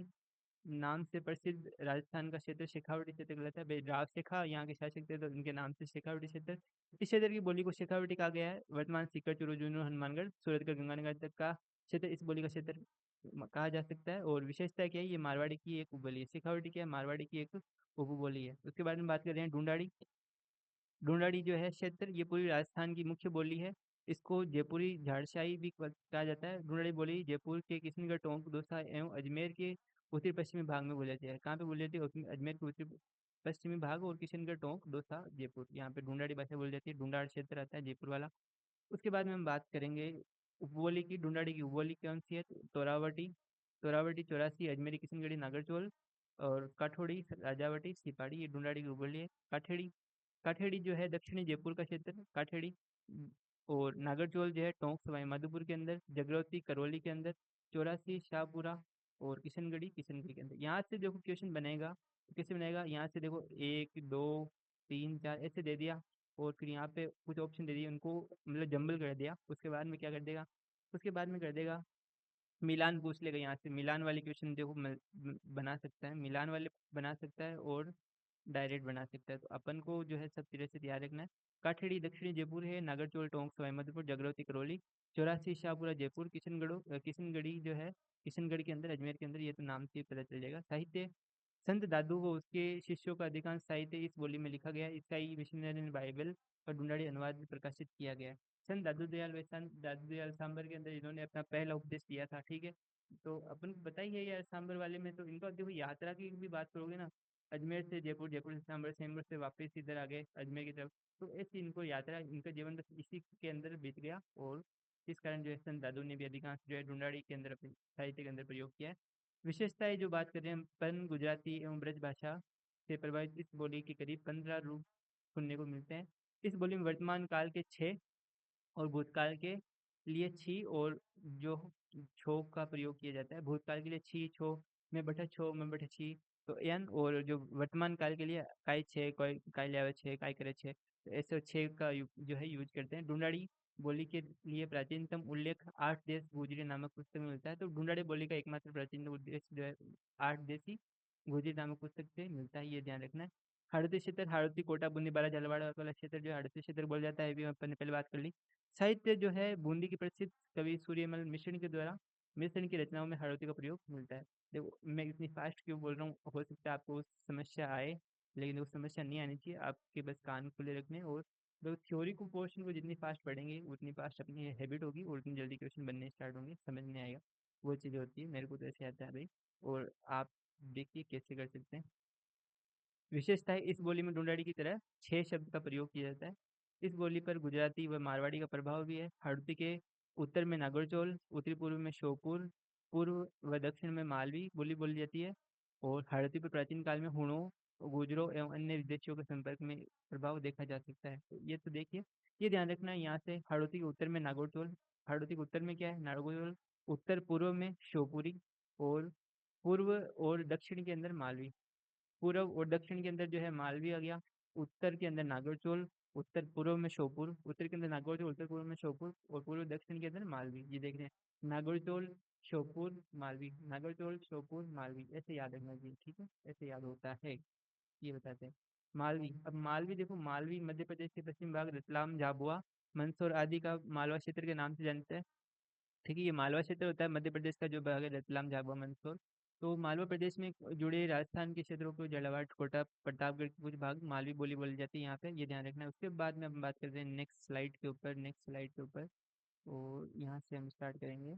नाम से प्रसिद्ध राजस्थान का क्षेत्र शेखावटी क्षेत्र कहलाता है। भाई राव शेखा यहाँ के शासक थे, तो उनके नाम से शेखावटी क्षेत्र। इस क्षेत्र की बोली को शेखावटी कहा गया है। वर्तमान सीकर, चूरू, झुंझुनू, हनुमानगढ़, सूरतगढ़, गंगानगर तक का क्षेत्र इस बोली का क्षेत्र कहा जा सकता है। और विशेषता क्या है? ये मारवाड़ी की एक उपबोली है। शेखावटी क्या है? मारवाड़ी की एक उपबोली है। उसके बारे में बात कर रहे हैं ढूंढाड़ी। ढूंढाड़ी जो है क्षेत्र, ये पूरी राजस्थान की मुख्य बोली है। इसको जयपुरी झाड़शाही भी कहा जाता है। ढूंढाड़ी बोली जयपुर के किशनगढ़, टोंक, दौसा एवं अजमेर के उत्तरी पश्चिमी भाग में बोली जाती है। कहाँ पे बोली जाती है? अजमेर के उत्तरी पश्चिमी भाग और किशनगढ़, टोंक, दौसा, जयपुर, यहाँ पे ढूंढाड़ी भाषा बोली जाती है। ढूंढाड़ क्षेत्र आता है जयपुर वाला। उसके बाद में हम बात करेंगे उपबोली की। ढूंढाड़ी की उपबोली कौन सी है? तो तोरावटी, तोरावटी, चौरासी, अजमेरी, किशनगढ़ी, नागरचोल और काठोड़ी, राजावटी, सिपाड़ी, ये ढूंढाड़ी की उपबोली है। काठेड़ी, काठेड़ी जो है दक्षिणी जयपुर का क्षेत्र। काठेड़ी और नागरचौल जो है टोंक सवाई माधोपुर के अंदर, जगरौती करौली के अंदर, चौरासी शाहपुरा और किशनगढ़ी किशनगढ़ी के अंदर। यहाँ से देखो क्वेश्चन बनेगा तो कैसे बनेगा, यहाँ से देखो 1 2 3 4 ऐसे दे दिया और फिर यहाँ पे कुछ ऑप्शन दे दिए, उनको मतलब जंबल कर दिया। उसके बाद में क्या कर देगा, उसके बाद में कर देगा मिलान पूछ लेगा। यहाँ से मिलान वाले क्वेश्चन देखो बना सकता है, मिलान वाले बना सकता है और डायरेक्ट बना सकता है। तो अपन को जो है सब तरह से ध्यान रखना है। काठेड़ी दक्षिणी जयपुर है, नागरचोल टोंक सवाई माधोपुर जगरौती करौली, चौरासी शाहपुरा जयपुर, किशनगढ़ी जो है किशनगढ़ के अंदर अजमेर के अंदर। ये तो नाम से ही पता चल जाएगा। साहित्य, संत दादू व उसके शिष्यों का अधिकांश साहित्य इस बोली में लिखा गया है। ईसाई मिशनरी ने बाइबल और ढूंढाड़ी अनुवाद में प्रकाशित किया गया है। संत दादू दयाल सांबर के अंदर इन्होंने अपना पहला उपदेश दिया था। ठीक है, तो अपन को बताइए यार सांबर वाले में तो इनका देखो यात्रा की भी बात करोगे ना, अजमेर से जयपुर, जयपुर से सांबर, सांबर से वापस इधर आ गए अजमेर की तरफ। तो ऐसी इनको यात्रा, इनका जीवन बस इसी के अंदर बीत गया। और इस कारण जो है संत दादू ने भी अधिकांश जो है ढूंढाड़ी के अंदर अपने साहित्य के अंदर प्रयोग किया है। विशेषताएं जो बात कर रहे हैं हम, पन गुजराती एवं ब्रज भाषा से प्रभावित इस बोली के करीब 15 रूप सुनने को मिलते हैं। इस बोली में वर्तमान काल के 6 और भूतकाल के लिए छी और जो छो का प्रयोग किया जाता है। भूतकाल के लिए छी छो में बटा छो में बटा छी, तो एन। और जो वर्तमान काल के लिए काय छे कोई काय लियावे छे काय करे छे, तो ऐसे छे का जो है यूज करते हैं। ढूंढाड़ी बोली के लिए प्राचीनतम उल्लेख 8 देश गुजरी नामक पुस्तक में मिलता है। तो ढूंढाड़ी बोली का एकमात्र प्राचीन उद्देश्य जो है 8 देशी गुजरी नामक पुस्तक से मिलता है, ये ध्यान रखना है। हाड़ौती क्षेत्र, हाड़ौती कोटा बूंदी बारा झालावाड़ वाला क्षेत्र जो है हाड़ौती क्षेत्र बोल जाता है, अभी अपन ने पहले बात कर ली। साहित्य जो है बूंदी की प्रसिद्ध कवि सूर्यमल मिश्रण के द्वारा मिश्रण की रचनाओं में हाड़ौती का प्रयोग मिलता है। देखो मैं इतनी फास्ट क्यों बोल रहा हूँ, हो सकता है आपको समस्या आए, लेकिन वो समस्या नहीं आनी चाहिए। आपके बस कान खुले रखने, और जो थ्योरी को पोर्शन को जितनी फास्ट पढ़ेंगे उतनी फास्ट अपनी हैबिट होगी और उतनी जल्दी क्वेश्चन बनने स्टार्ट होंगे, समझ में आएगा। वो चीज़ होती है, मेरे को तो ऐसे आता है भाई। और आप देखिए कैसे कर सकते हैं। विशेषता है, इस बोली में ढूंढाड़ी की तरह 6 शब्द का प्रयोग किया जाता है। इस बोली पर गुजराती व मारवाड़ी का प्रभाव भी है। हाड़ौती के उत्तर में नागरचौल, उत्तरी पूर्व में श्योपुर, पूर्व व दक्षिण में मालवी बोली बोली जाती है। और हाड़ौती पर प्राचीन काल में हुणों, गुजरों एवं अन्य विदेशियों के संपर्क में प्रभाव देखा जा सकता है। तो ये तो देखिए, ये ध्यान रखना है। यहाँ से हाड़ौती के उत्तर में नागरचौल, हाड़ौती के उत्तर में क्या है नागरचौल, उत्तर पूर्व में श्योपुरी, और पूर्व और दक्षिण के अंदर मालवी। पूर्व और दक्षिण के अंदर जो है मालवी आ गया, उत्तर के अंदर नागरचौल, उत्तर पूर्व में श्योपुर, उत्तर के अंदर नागरचौल, उत्तर पूर्व में श्योपुर, और पूर्व दक्षिण के अंदर मालवी। ये देख रहे हैं नागरचौल श्योपुर मालवी, नागरचौल श्योपुर मालवी, ऐसे याद रखना चाहिए। ठीक है, ऐसे याद होता है, ये बताते हैं। मालवी, अब मालवी देखो, मालवी मध्य प्रदेश के पश्चिम भाग रतलाम, झाबुआ, मंदसौर आदि का मालवा क्षेत्र के नाम से जानते हैं। ठीक है, ये मालवा क्षेत्र होता है मध्य प्रदेश का, जो भाग है रतलाम, झाबुआ, मंदसौर। तो मालवा प्रदेश में जुड़े राजस्थान के क्षेत्रों को झालावाड़, कोटा, प्रतापगढ़ के कुछ भाग मालवी बोली बोली जाती है यहाँ पे, ये ध्यान रखना है। उसके बाद में हम बात करते हैं नेक्स्ट स्लाइड के ऊपर, नेक्स्ट स्लाइड के ऊपर। और यहाँ से हम स्टार्ट करेंगे।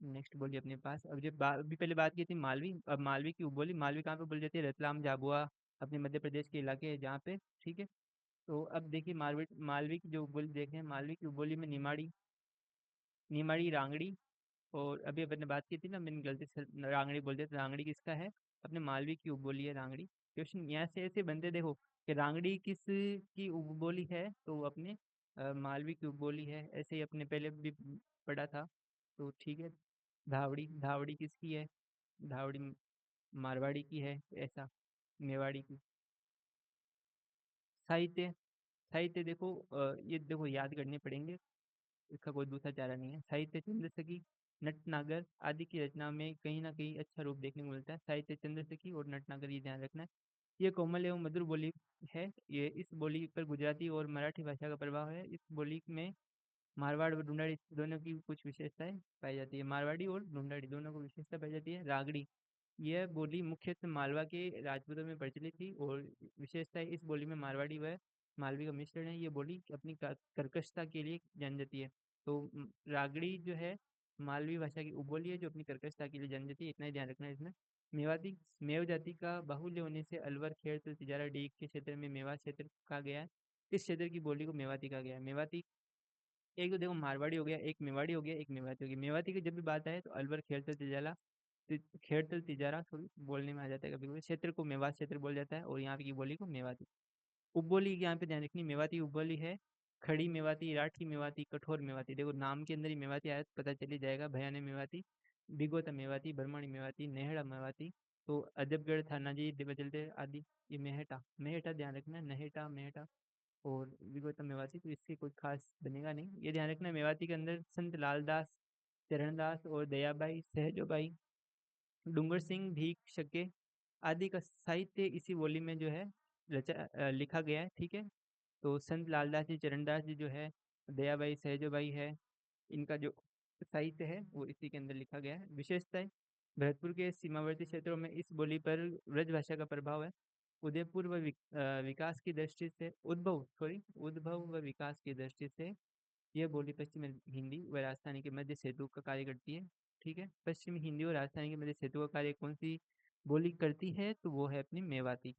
नेक्स्ट बोलिए अपने पास, अब जब अभी पहले बात की थी मालवी, अब मालवी की उपबोली, मालवी कहाँ पे बोली जाती है, रतलाम, झाबुआ, अपने मध्य प्रदेश के इलाके है जहाँ पे। ठीक है, तो अब देखिए मालवी, मालवी की जो उपबोली देखें, मालवी की उपबोली में निमाड़ी, निमाड़ी, रांगड़ी, और अभी अपन ने बात की थी ना, मैंने गलती से रांगड़ी बोल दिया, तो रांगड़ी किसका है, अपने मालवी की उपबोली है रांगड़ी। क्वेश्चन यहाँ से ऐसे बनते देखो कि रांगड़ी किस की उपबोली है, तो वो अपने मालवी की उपबोली है, ऐसे ही अपने पहले भी पढ़ा था। तो ठीक है, धावड़ी, धावड़ी किसकी है, धावड़ी मारवाड़ी की है, ऐसा मेवाड़ी की। साहित्य, साहित्य देखो ये देखो याद करने पड़ेंगे, इसका कोई दूसरा चारा नहीं है। साहित्य चंद्रसखी, नटनागर आदि की रचना में कहीं ना कहीं अच्छा रूप देखने को मिलता है। साहित्य चंद्रसखी और नटनागर, ये ध्यान रखना है। ये कोमल एवं मधुर बोली है। ये इस बोली पर गुजराती और मराठी भाषा का प्रभाव है। इस बोली में मारवाड़ और ढूंढाड़ी दोनों की कुछ विशेषताएं पाई जाती है, मारवाड़ी और ढूंढाड़ी दोनों को विशेषता पाई जाती है। रागड़ी, यह बोली मुख्यतः मालवा के राजपूतों में प्रचलित थी, और विशेषता है इस बोली में मारवाड़ी व मालवी का मिश्रण है। ये बोली अपनी कर्कशता के लिए जानी जाती है। तो रागड़ी जो है मालवी भाषा की उपबोली है, जो अपनी कर्कशता के लिए जानी जाती है, इतना ही ध्यान रखना है इसमें। मेवाती, मेव जाति का बाहुल्य होने से अलवर, खेड़, तिजारा, डीग के क्षेत्र में मेवा क्षेत्र कहा गया है। इस क्षेत्र की बोली को मेवाती कहा गया है। मेवाती, एक तो देखो मारवाड़ी हो गया, एक मेवाड़ी हो गया, एक मेवाती हो गया। मेवाती की जब भी बात आए तो अलवर, खेड़तल, तिजारा, खेड़तल, तिजारा थोड़ी बोलने में आ जाता है कभी कभी, क्षेत्र को मेवात क्षेत्र बोल जाता है, और यहाँ की बोली को मेवाती। उपबोली की यहाँ पे ध्यान रखनी, मेवाती उपबोली है। खड़ी मेवाती, राठी मेवाती, कठोर मेवाती। देखो नाम के अंदर ही मेवाती आया तो पता चल ही जाएगा। भयाने मेवाती, बिगोता मेवाती, बरमाणी मेवाती, नेहड़ा मेवाती। तो अजबगढ़ थाना जी बदलते आदि। ये मेहटा, मेहटा ध्यान रखना, नहेटा मेहटा। और विगोता मेवाती, तो इससे कोई खास बनेगा नहीं। ये ध्यान रखना मेवाती के अंदर संत लालदास, चरणदास और दयाबाई, सहजोबाई, डूंगर सिंह, भीख शके आदि का साहित्य इसी बोली में जो है लिखा गया है। ठीक है। तो संत लालदास जी, चरणदास जी जो है, दयाबाई, सहजोबाई है, इनका जो साहित्य है वो इसी के अंदर लिखा गया है। विशेषताएं, भरतपुर के सीमावर्ती क्षेत्रों में इस बोली पर ब्रज भाषा का प्रभाव है। उदयपुर व विकास की दृष्टि से उद्भव व विकास की दृष्टि से यह बोली पश्चिमी हिंदी व राजस्थानी के मध्य सेतु का कार्य करती है। ठीक है। पश्चिमी हिंदी और राजस्थानी के मध्य सेतु का कार्य कौन सी बोली करती है? तो वो है अपनी मेवाती।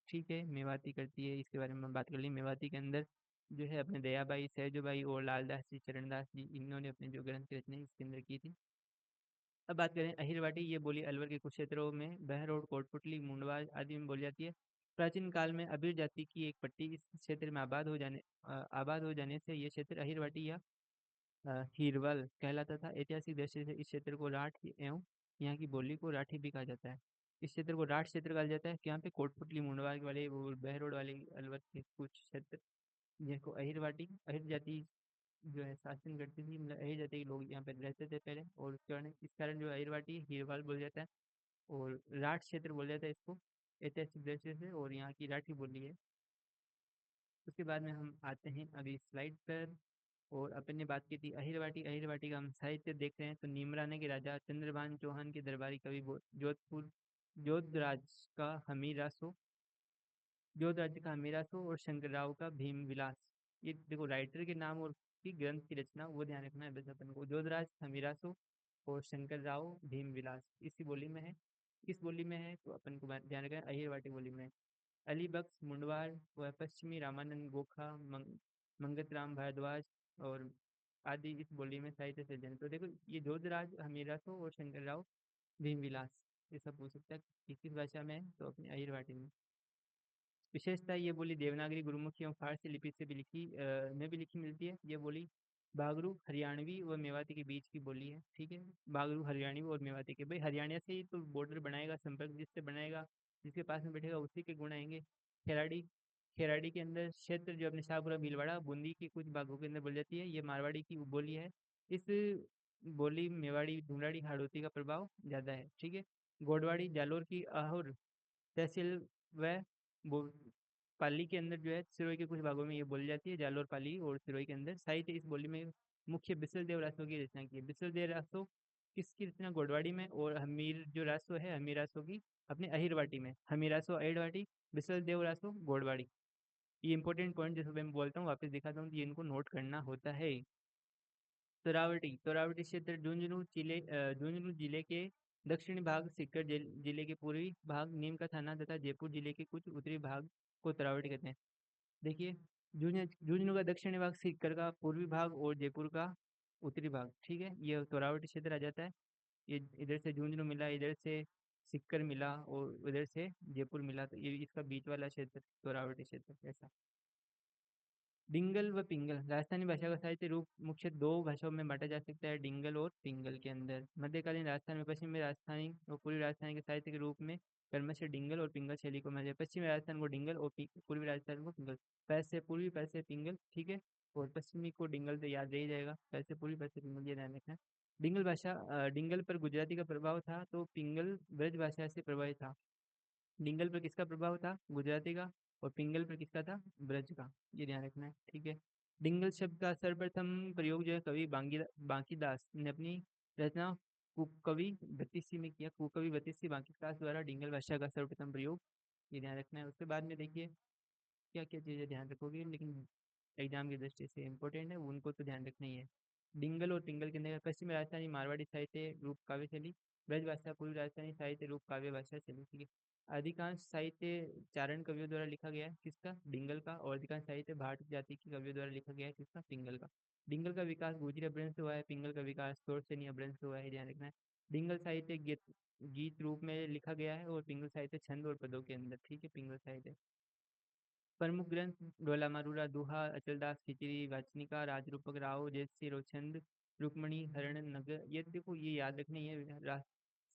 ठीक है, मेवाती करती है। इसके बारे में हम बात कर ली। मेवाती के अंदर जो है अपने दयाबाई, सहजोबाई और लालदास जी, चरणदास जी, इन्होंने अपने जो ग्रंथ की रचना इसके अंदर की थी। अब बात करें अहिरवाटी। ये बोली अलवर के कुछ क्षेत्रों में बहरोड, कोटपुतली, मुंडवा आदि में बोली जाती है। प्राचीन काल में अबीर जाति की एक पट्टी इस क्षेत्र में आबाद हो जाने से ये क्षेत्र अहिरवाटी या हीरवल कहलाता था। ऐतिहासिक दृष्टि से इस क्षेत्र को राठ एवं यहाँ की बोली को राठी भी कहा जाता है। इस क्षेत्र को राठ क्षेत्र कहा जाता है कि यहाँ पे कोटपुतली, मुंडवा वाले, वो बहरोड वाले, अलवर के कुछ क्षेत्र जिनको अहिरवाटी, अहिर जाति जो है शासन करती थी। मतलब अहिर जाति के लोग यहाँ पे रहते थे पहले, और इस कारण जो अहिरवाटी हीरवाल बोल जाता है और राठ क्षेत्र बोल जाता है इसको ऐतिहासिक दृष्टि से, और यहाँ की राठी बोली है। उसके बाद में हम आते हैं अभी स्लाइड पर। और अपन ने बात की थी अहिरवाटी। अहिरवाटी का हम साहित्य देख रहे हैं तो नीमराने के राजा चंद्रभान चौहान के दरबारी कवि जोधपुर जोधराज का हमीरासो जोध राज्य का हमीरासो और शंकर राव का भीम विलास। ये देखो राइटर के नाम और की ग्रंथ की रचना वो ध्यान रखना है बस अपन को। जोधराज, हमीरासो और शंकर राव, भीम विलास इसी बोली में है। किस बोली में है? तो अपन को ध्यान रखना है अहिरवाटी बोली में। अली बख्श मुंडवार व पश्चिमी रामानंद गोखा, मंगत राम भारद्वाज और आदि इस बोली में साहित्य सृजन। तो देखो ये जोधराज, हमीरासो और शंकर राव, भीमविलास, ये सब हो सकता है किस भाषा में है? तो अपनी अहिरवाटी में। विशेषता, ये बोली देवनागरी, गुरुमुखी एवं फारसी लिपि से भी लिखी मिलती है। ये बोली बागरू, हरियाणवी व मेवाती के बीच की बोली है। ठीक है। बागरू, हरियाणवी और मेवाती के, भाई हरियाणा से ही तो बॉर्डर बनाएगा, संपर्क जिससे बनाएगा, जिसके पास में बैठेगा उसी के गुण आएंगे। खेराड़ी, खेराड़ी के अंदर क्षेत्र जो अपने शाहपुरा, भीलवाड़ा, बूंदी के कुछ भागों के अंदर बोली जाती है। ये मारवाड़ी की बोली है। इस बोली मेवाड़ी, ढूंढाड़ी, हाड़ौती का प्रभाव ज्यादा है। ठीक है। गोडवाड़ी, जालोर की आहुर तहसील व वो पाली के अंदर जो है सिरोही के कुछ भागों में ये बोली जाती है। जालोर, पाली और सिरोही के अंदर साहित्य इस बोली में मुख्य बिसल देव रासो की रचना की है। बिसल देव रासो किसकी रचना? गोडवाड़ी में। और हमीर जो रासो है, हमीर रासो की अपने अहिरवाटी में। हमीर रासो अहिरवाटी, बिसल देव रासो गोडवाड़ी। ये इंपॉर्टेंट पॉइंट जैसे मैं बोलता हूँ वापस दिखाता हूँ, तो ये इनको नोट करना होता है। तोरावटी, तोरावटी क्षेत्र झुंझुनू जिले के दक्षिणी भाग, सीकर जिले के पूर्वी भाग, नीम का थाना तथा जयपुर जिले के कुछ उत्तरी भाग को तोरावटी कहते हैं। देखिए झुंझुनू का दक्षिणी भाग, सीकर का पूर्वी भाग और जयपुर का उत्तरी भाग। ठीक है, ये तोरावटी क्षेत्र आ जाता है। ये इधर से झुंझुनू मिला, इधर से सीकर मिला और उधर से जयपुर मिला, तो ये इसका बीच वाला क्षेत्र तोरावटी क्षेत्र ऐसा। डिंगल व पिंगल, राजस्थानी भाषा का साहित्य रूप मुख्य दो भाषाओं में बांटा जा सकता है, डिंगल और पिंगल के अंदर। मध्यकालीन राजस्थान में पश्चिमी राजस्थानी और पूर्वी राजस्थान के साहित्य के रूप में क्रमशः डिंगल और पिंगल शैली को माना। पश्चिमी राजस्थान को डिंगल और पूर्वी राजस्थान को पिंगल। पैसे पूर्वी, पैसे पिंगल। ठीक है। और पश्चिमी को डिंगल तो याद रह जाएगा, पैसे पूर्वी, पैसे पिंगल, ये ध्यान रखना है। डिंगल भाषा, डिंगल पर गुजराती का प्रभाव था तो पिंगल ब्रज भाषा से प्रभावित था। डिंगल पर किसका प्रभाव था? गुजराती का। और पिंगल पर किसका था? ब्रज का। ये ध्यान रखना है। ठीक है। डिंगल शब्द का सर्वप्रथम प्रयोग जो है कवि बांकीदास ने अपनी रचना कुकवी बत्तीसी में किया। कुकवी बत्तीसी बांकीदास द्वारा डिंगल भाषा का सर्वप्रथम प्रयोग, ये ध्यान रखना है। उसके बाद में देखिए क्या क्या चीज़ें ध्यान रखोगे, लेकिन एग्जाम की दृष्टि से इंपॉर्टेंट है, उनको तो ध्यान रखना ही है। डिंगल और पिंगल के अंदर पश्चिमी राजस्थानी मारवाड़ी साहित्य रूप काव्य शैली, ब्रज भाषा पूर्वी राजस्थानी साहित्य रूप काव्य भाषा शैली। ठीक है। अधिकांश साहित्य चारण कवियों द्वारा लिखा गया है, किसका? डिंगल का। और अधिकांश साहित्य भाट जाति के कवियों द्वारा लिखा गया है, किसका? पिंगल का। डिंगल का विकास गुजरी अपभ्रंश से हुआ है, पिंगल का विकास तोड़सेनी अपभ्रंश से हुआ है, ध्यान रखना है। डिंगल साहित्य गीत गीत रूप में लिखा गया है और पिंगल साहित्य छंद और पदों के अंदर। ठीक है, पिंगल साहित्य। प्रमुख ग्रंथ डोला मारूरा, दोहा, अचलदास खिचड़ी, वाचनिका, राजरूपक राव, जयश्री रोचंद, रुक्मणी हरण नगर। ये देखो ये याद रखनी है।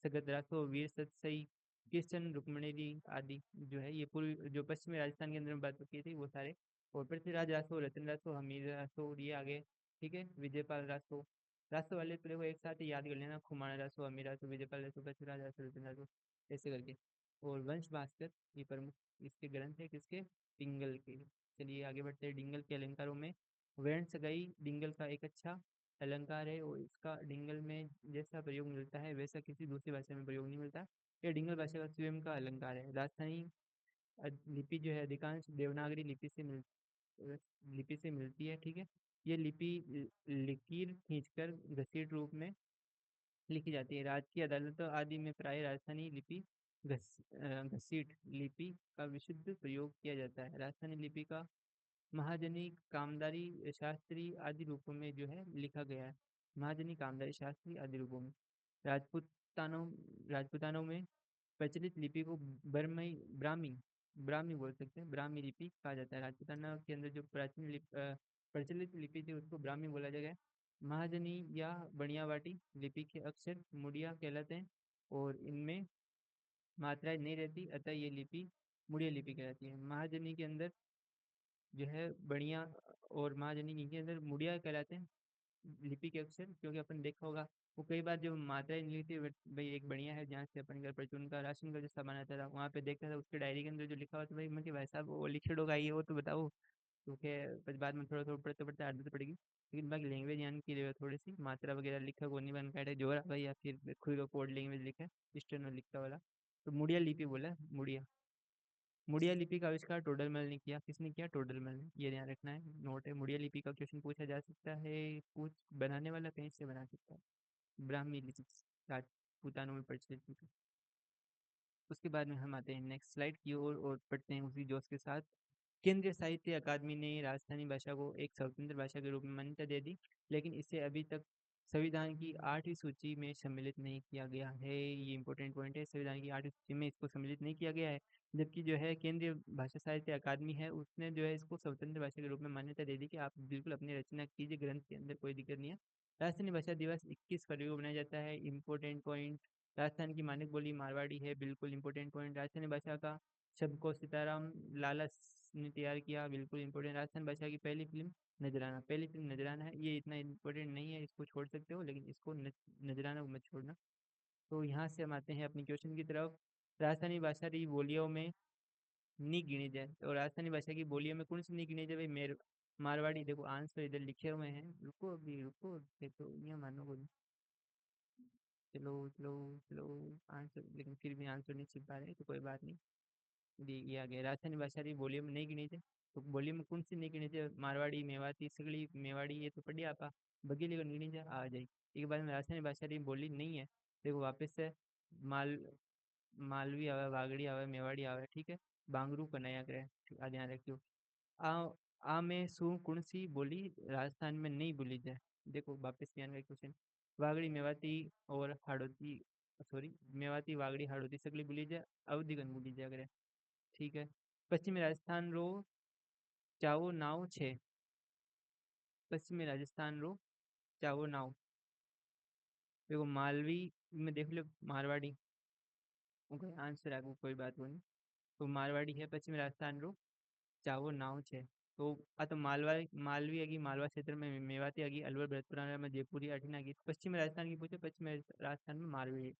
सगत राठौर, वीर सतसई, किशन रुक्मणी आदि जो है ये पूर्वी जो पश्चिमी राजस्थान के अंदर बात की थी वो सारे। और पृथ्वीराज राठौर, रतन राठौर, हमीर राठौर, ये आगे। ठीक है, विजयपाल राठौर। राठौर वाले तो देखो एक साथ ही याद कर लेना, खुमाण राठौर, हमीर राठौर, विजयपाल राठौर, पृथ्वीराज राठौर, रतन राठौर, ऐसे करके। और वंश भास्कर ये प्रमुख इसके ग्रंथ है किसके, डिंगल के। चलिए आगे बढ़ते हैं डिंगल के अलंकारों में। वर्ण सगाई डिंगल का एक अच्छा अलंकार है और इसका डिंगल में जैसा प्रयोग मिलता है वैसा किसी दूसरी भाषा में प्रयोग नहीं मिलता। यह डिंगल भाषा का स्वयं का अलंकार है। राजस्थानी लिपि जो है अधिकांश देवनागरी लिपि से मिलती है। ठीक है, ये लिपि लकीर खींचकर घसीट रूप में लिखी जाती है। राजकीय अदालतों आदि में प्राय राजस्थानी लिपि घसीट लिपि का विशुद्ध प्रयोग किया जाता है। राजस्थानी लिपि का महाजनी कामदारी शास्त्री आदि रूपों में जो है लिखा गया है। महाजनी कामदारी शास्त्री आदि रूपों में। राजपूतानों राजपूतानों में प्रचलित लिपि को बर्मई ब्राह्मी ब्राह्मी बोल सकते हैं, ब्राह्मी लिपि कहा जाता है। राजपूताना के अंदर जो प्रचलित लिपि थी उसको ब्राह्मी बोला जाएगा। महाजनी या बनियावाटी लिपि के अक्षर मुड़िया कहलाते हैं और इनमें मात्राएं नहीं रहती, अतः ये लिपि मुड़िया लिपि कहलाती है। महाजनी के अंदर जो है बढ़िया और महाजनी के अंदर मुड़िया कहलाते हैं लिपि के अक्षर, क्योंकि अपन देखा होगा वो कई बार जो मात्राएं नहीं लिखती भाई एक बढ़िया है जहाँ से अपन घर परचून का राशन का जो सामान आता था वहाँ पे देखता था उसके डायरी के अंदर जो लिखा हुआ था, भाई मैं कि भाई साहब वो लिखे होगा ये वो तो बताओ। क्योंकि फिर बाद में थोड़ा थोड़ा पढ़ते पढ़ते आदत पड़ेगी, लेकिन बाकी लैंग्वेज यानी की जो है थोड़ी सी मात्रा वगैरह लिखा को नहीं बन है जोरा भाई या फिर खुद का कोड लैंग्वेज लिखा है एक्सटर्नल लिखा वाला। तो मुड़िया लिपि बोला है, मुड़िया। मुड़िया लिपि का आविष्कार टोडरमल ने किया। किसने किया, टोडरमल ने, ये ध्यान रखना है, नोट है। मुड़िया लिपि का क्वेश्चन पूछा जा सकता है, पूछ बनाने वाला कहीं से बना सकता है। ब्राह्मी लिपि राजपूतानों में प्रचलित लिपि। उसके बाद में हम आते हैं नेक्स्ट स्लाइड की ओर और पढ़ते हैं उसी जोश के साथ। केंद्रीय साहित्य अकादमी ने राजस्थानी भाषा को एक स्वतंत्र भाषा के रूप में मान्यता दे दी, लेकिन इसे अभी तक संविधान की 8वीं सूची में सम्मिलित नहीं किया गया है। ये इंपॉर्टेंट पॉइंट है, संविधान की 8वीं सूची में इसको सम्मिलित नहीं किया गया है। जबकि जो है केंद्रीय भाषा साहित्य अकादमी है उसने जो है इसको स्वतंत्र भाषा के रूप में मान्यता दे दी कि आप बिल्कुल अपनी रचना कीजिए, ग्रंथ के अंदर कोई दिक्कत नहीं है। राजस्थानी भाषा दिवस 21 फरवरी को मनाया जाता है। इंपॉर्टेंट पॉइंट, राजस्थान की मानक बोली मारवाड़ी है, बिल्कुल इंपॉर्टेंट पॉइंट। राजस्थानी भाषा का शब्द को सीताराम लाला ने तैयार किया, बिल्कुल इंपॉर्टेंट। राजस्थान भाषा की पहली फिल्म नजराना, पहली फिल्म नजराना है। ये इतना इंपॉर्टेंट नहीं है, इसको छोड़ सकते हो, लेकिन इसको नजराना को मत छोड़ना। तो यहाँ से हम आते हैं अपनी क्वेश्चन की तरफ। राजस्थानी भाषा की बोलियों में नहीं गिनी जाए तो राजस्थानी भाषा की बोलियों में कौन सी नहीं गिनी जाए भाई, मेर मारवाड़ी। देखो आंसर इधर लिखे हुए हैं, रुको अभी रुको, देखो ये मानो बोलो। चलो चलो चलो, आंसर लेकिन फिर भी आंसर नहीं छिप पा रहे, तो कोई बात नहीं। ये आ गया, राजस्थानी भाषा की बोलियों में नहीं गिनी थे। तो बोलियों में कौन सी नहीं गिनी थे, मारवाड़ी, मेवाती, सगड़ी, मेवाड़ी, ये तो पढ़िए आपा। बघेली को गिनी जाए आ जाए। एक बार में राजस्थानी भाषा की बोली नहीं है। देखो वापस से, माल मालवी आवे, वागड़ी आवे, मेवाड़ी आवे, ठीक है। बांगरू को नया करे, ध्यान रखियो। आ आ में सु कौन सी बोली राजस्थान में नहीं बोली जाए। देखो वापस ध्यान का क्वेश्चन, वागड़ी, मेवाती और हाड़ौती, सॉरी मेवाती, वागड़ी, हाड़ौती सगली बोली जाए, अवधि कन बोली जाए करे। ठीक है। पश्चिमी राजस्थान रो चाओ नाव छे। पश्चिमी राजस्थान रो चाओ नाव। देखो मालवी में देख लो मारवाड़ी, ओके आंसर आगो कोई बात नहीं। तो मारवाड़ी है पश्चिमी राजस्थान रो चाओ नाव छे। तो आ तो मालवी आगी मालवा क्षेत्र में, मेवाती आगी अलवर भरतपुरा में, जयपुरी अठीन आगी। पश्चिमी राजस्थान की पूछे, पश्चिमी राजस्थान में मारवी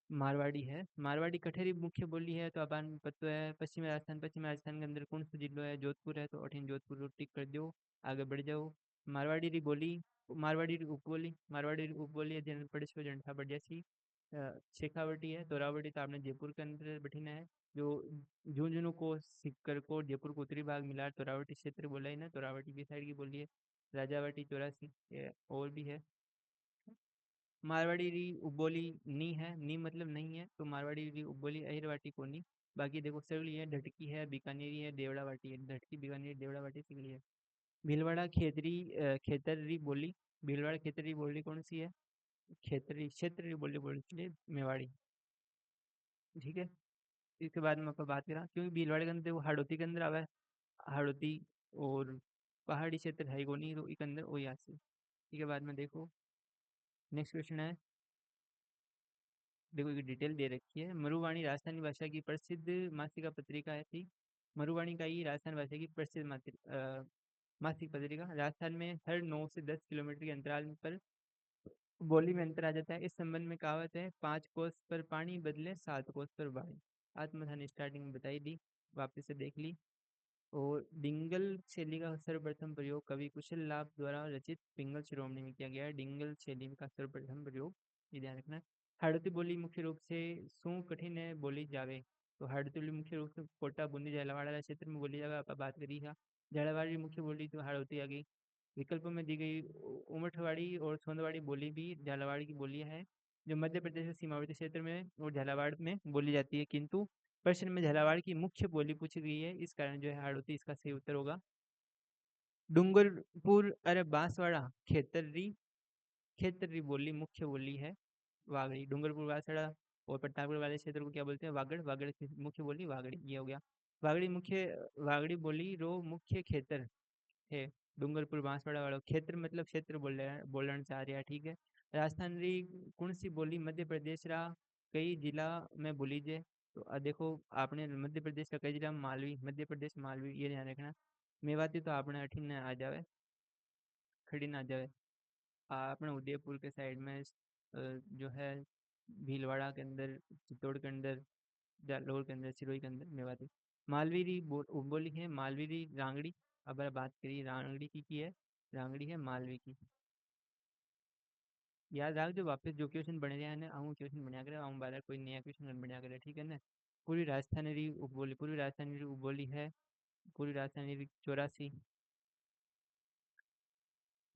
मारवाड़ी है। मारवाड़ी कठेरी मुख्य बोली है, तो अपन पता है। पश्चिमी राजस्थान के अंदर कौन सा जिलो है, जोधपुर है, तो अठीन जोधपुर को टिक कर दो, आगे बढ़ जाओ। मारवाड़ी री बोली, मारवाड़ी री उपबोली, मारवाड़ी री उपबोली है जन पड़ेश जनठा बढ़िया सी। शेखावटी है, तोरावटी तो आपने जयपुर के अंदर बैठीना है। जो झुंझुनू को सीकर को जयपुर को उत्तरी भाग मिला तोरावटी क्षेत्र बोला है ना, तोरावटी की साइड की बोली है। राजावटी, चौरासी, और भी है। मारवाड़ी री उपबोली नी है, नी मतलब नहीं है, तो मारवाड़ी री उपबोली अहिरवाटी को नी। बाकी देखो सगली है, ढटकी है, बीकानेरी है, देवड़ावाटी है। ढटकी, बीकानेरी, देवड़ावाटी सगली है। भीलवाड़ा खेतर री बोली, भीलवाड़ा खेतर री बोली कौन सी है, खेतरी क्षेत्र री बोली बोली इसलिए मेवाड़ी। ठीक है। इसके बाद में अपन बात करा, क्योंकि भीलवाड़ा के अंदर वो हाड़ौती के अंदर आवा है, हाड़ौती और पहाड़ी क्षेत्र है को नहीं, तो एक अंदर ओ यासी। ठीक है, बाद में देखो नेक्स्ट क्वेश्चन है। देखो एक डिटेल दे रखी है। मरुवाणी राजस्थानी भाषा की प्रसिद्ध मासिका पत्रिका है थी। मरुवाणी का ही राजस्थान भाषा की प्रसिद्ध मासिक पत्रिका। राजस्थान में हर 9 से 10 किलोमीटर के अंतराल पर बोली में अंतर आ जाता है। इस संबंध में कहावत है, 5 कोस पर पानी बदले 7 कोस पर वाणी। आत्मकथन स्टार्टिंग में बताई दी, वापस से देख ली। और डिंगल शैली का सर्वप्रथम प्रयोग कवि कुशल लाभ द्वारा रचित पिंगल शिरोमणि में किया गया है। डिंगल शैली का सर्वप्रथम प्रयोग, ये ध्यान रखना। हाड़ौती बोली मुख्य रूप से सू कठिन है बोली जावे। तो हाड़ौती बोली मुख्य रूप से कोटा बूंदी झालावाड़ क्षेत्र में बोली जावे, आप बात करी है। झालावाड़ की मुख्य बोली तो हाड़ौती आ गई। विकल्पों में दी गई उमठवाड़ी और सोंदवाड़ी बोली भी झालावाड़ की बोलियां है, जो मध्य प्रदेश के सीमावर्ती क्षेत्र में और झालावाड़ में बोली जाती है। किंतु प्रश्न में झालावाड़ की मुख्य बोली पूछी गई है, इस कारण जो है हाड़ौती इसका सही उत्तर होगा। डूंगरपुर अरे बांसवाड़ा खेतरी, खेतरी बोली मुख्य बोली है वागड़ी। डूंगरपुर बांसवाड़ा और प्रतापगढ़ वाले क्षेत्र को क्या बोलते हैं, वागड़। वागड़ की मुख्य बोली वागड़ी, ये हो गया। वागड़ी मुख्य, वागड़ी बोली रो मुख्य खेतर है। डूंगरपुर बांसवाड़ा वालों, क्षेत्र मतलब क्षेत्र बोलना चाह रहा है, ठीक है। राजस्थान री कौन सी बोली मध्य प्रदेश रा कई जिला में बोली जे। तो देखो आपने मध्य प्रदेश का कई जिला में मालवी, मध्य प्रदेश मालवी, ये ध्यान रखना। मेवाती तो आपने अठीन आ जावे, खड़ी ना आ जावे। आपने उदयपुर के साइड में जो है भीलवाड़ा के अंदर, चित्तौड़ के अंदर, जालौर के अंदर, सिरोही के अंदर मेवाती। मालवी री बोली है मालवी री रांगड़ी। अब बात करिए रांगड़ी की है, रांगड़ी है मालवी की। याद रख जो वापस जो क्वेश्चन बने रहे हैं आऊँ क्वेश्चन बनया करे, आऊँ बार कोई नया क्वेश्चन बनया करे, ठीक है ना। पूरी राजस्थानी री उपबोली, पूरी राजस्थानी री उपबोली है पूरी राजस्थानी री 84।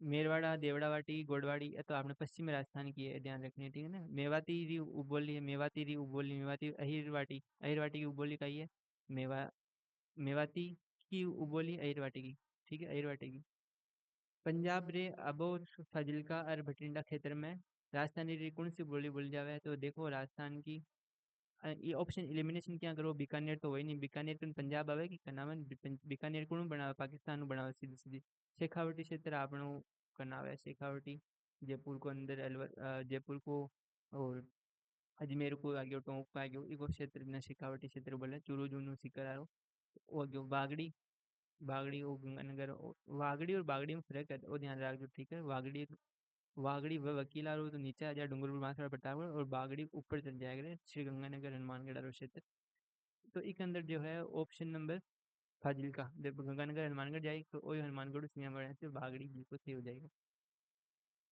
मेरवाड़ा, देवड़ावाटी, गोडवाड़ी, ये तो आपने पश्चिमी राजस्थान की है, ध्यान रखनी है, ठीक है ना। मेवाती री उपबोली है, मेवाती री उपबोली, मेवाती अहिरवाटी, अहिरवाटी की उपबोली का ही है। मेवा मेवाती की उपबोली अहिरवाटी की, ठीक है, अहिरवाटी की। पंजाब रे अबोर फाजिल्का और भटिंडा क्षेत्र में राजस्थानी री कौन सी बोली बोली जावे। तो देखो राजस्थान की ये ऑप्शन एलिमिनेशन क्या करो, बीकानेर तो वही नहीं, बीकानेर तो पंजाब आवे कि कनावन। बीकानेर कौन बनावे, पाकिस्तान नु बनावे सीधी सीधी। शेखावटी क्षेत्र आपनो कनावे, शेखावटी जयपुर को अंदर, अलवर जयपुर को और अजमेर को आ गयो, टोंक को आ गयो, इको क्षेत्र ने शेखावटी क्षेत्र बोले। चूरू जूनू सीकर आरो वो आ गयो बागड़ी। बागड़ी और गंगानगर वागड़ी और बागड़ी में फर्क है, वो ध्यान रखो, ठीक है। वागड़ी, वागड़ी व वकील आरो तो नीचे आ जाए डूंगरपुर बांसवाड़ा प्रतापगढ़, और बागड़ी ऊपर चल जाएगा श्री गंगानगर हनुमानगढ़ आरो क्षेत्र। तो एक अंदर जो है ऑप्शन नंबर फाजिल्का, जब गंगानगर हनुमानगढ़ जाएगी तो वही हनुमानगढ़ सीमा बढ़ने से बागड़ी बिल्कुल सही हो जाएगा।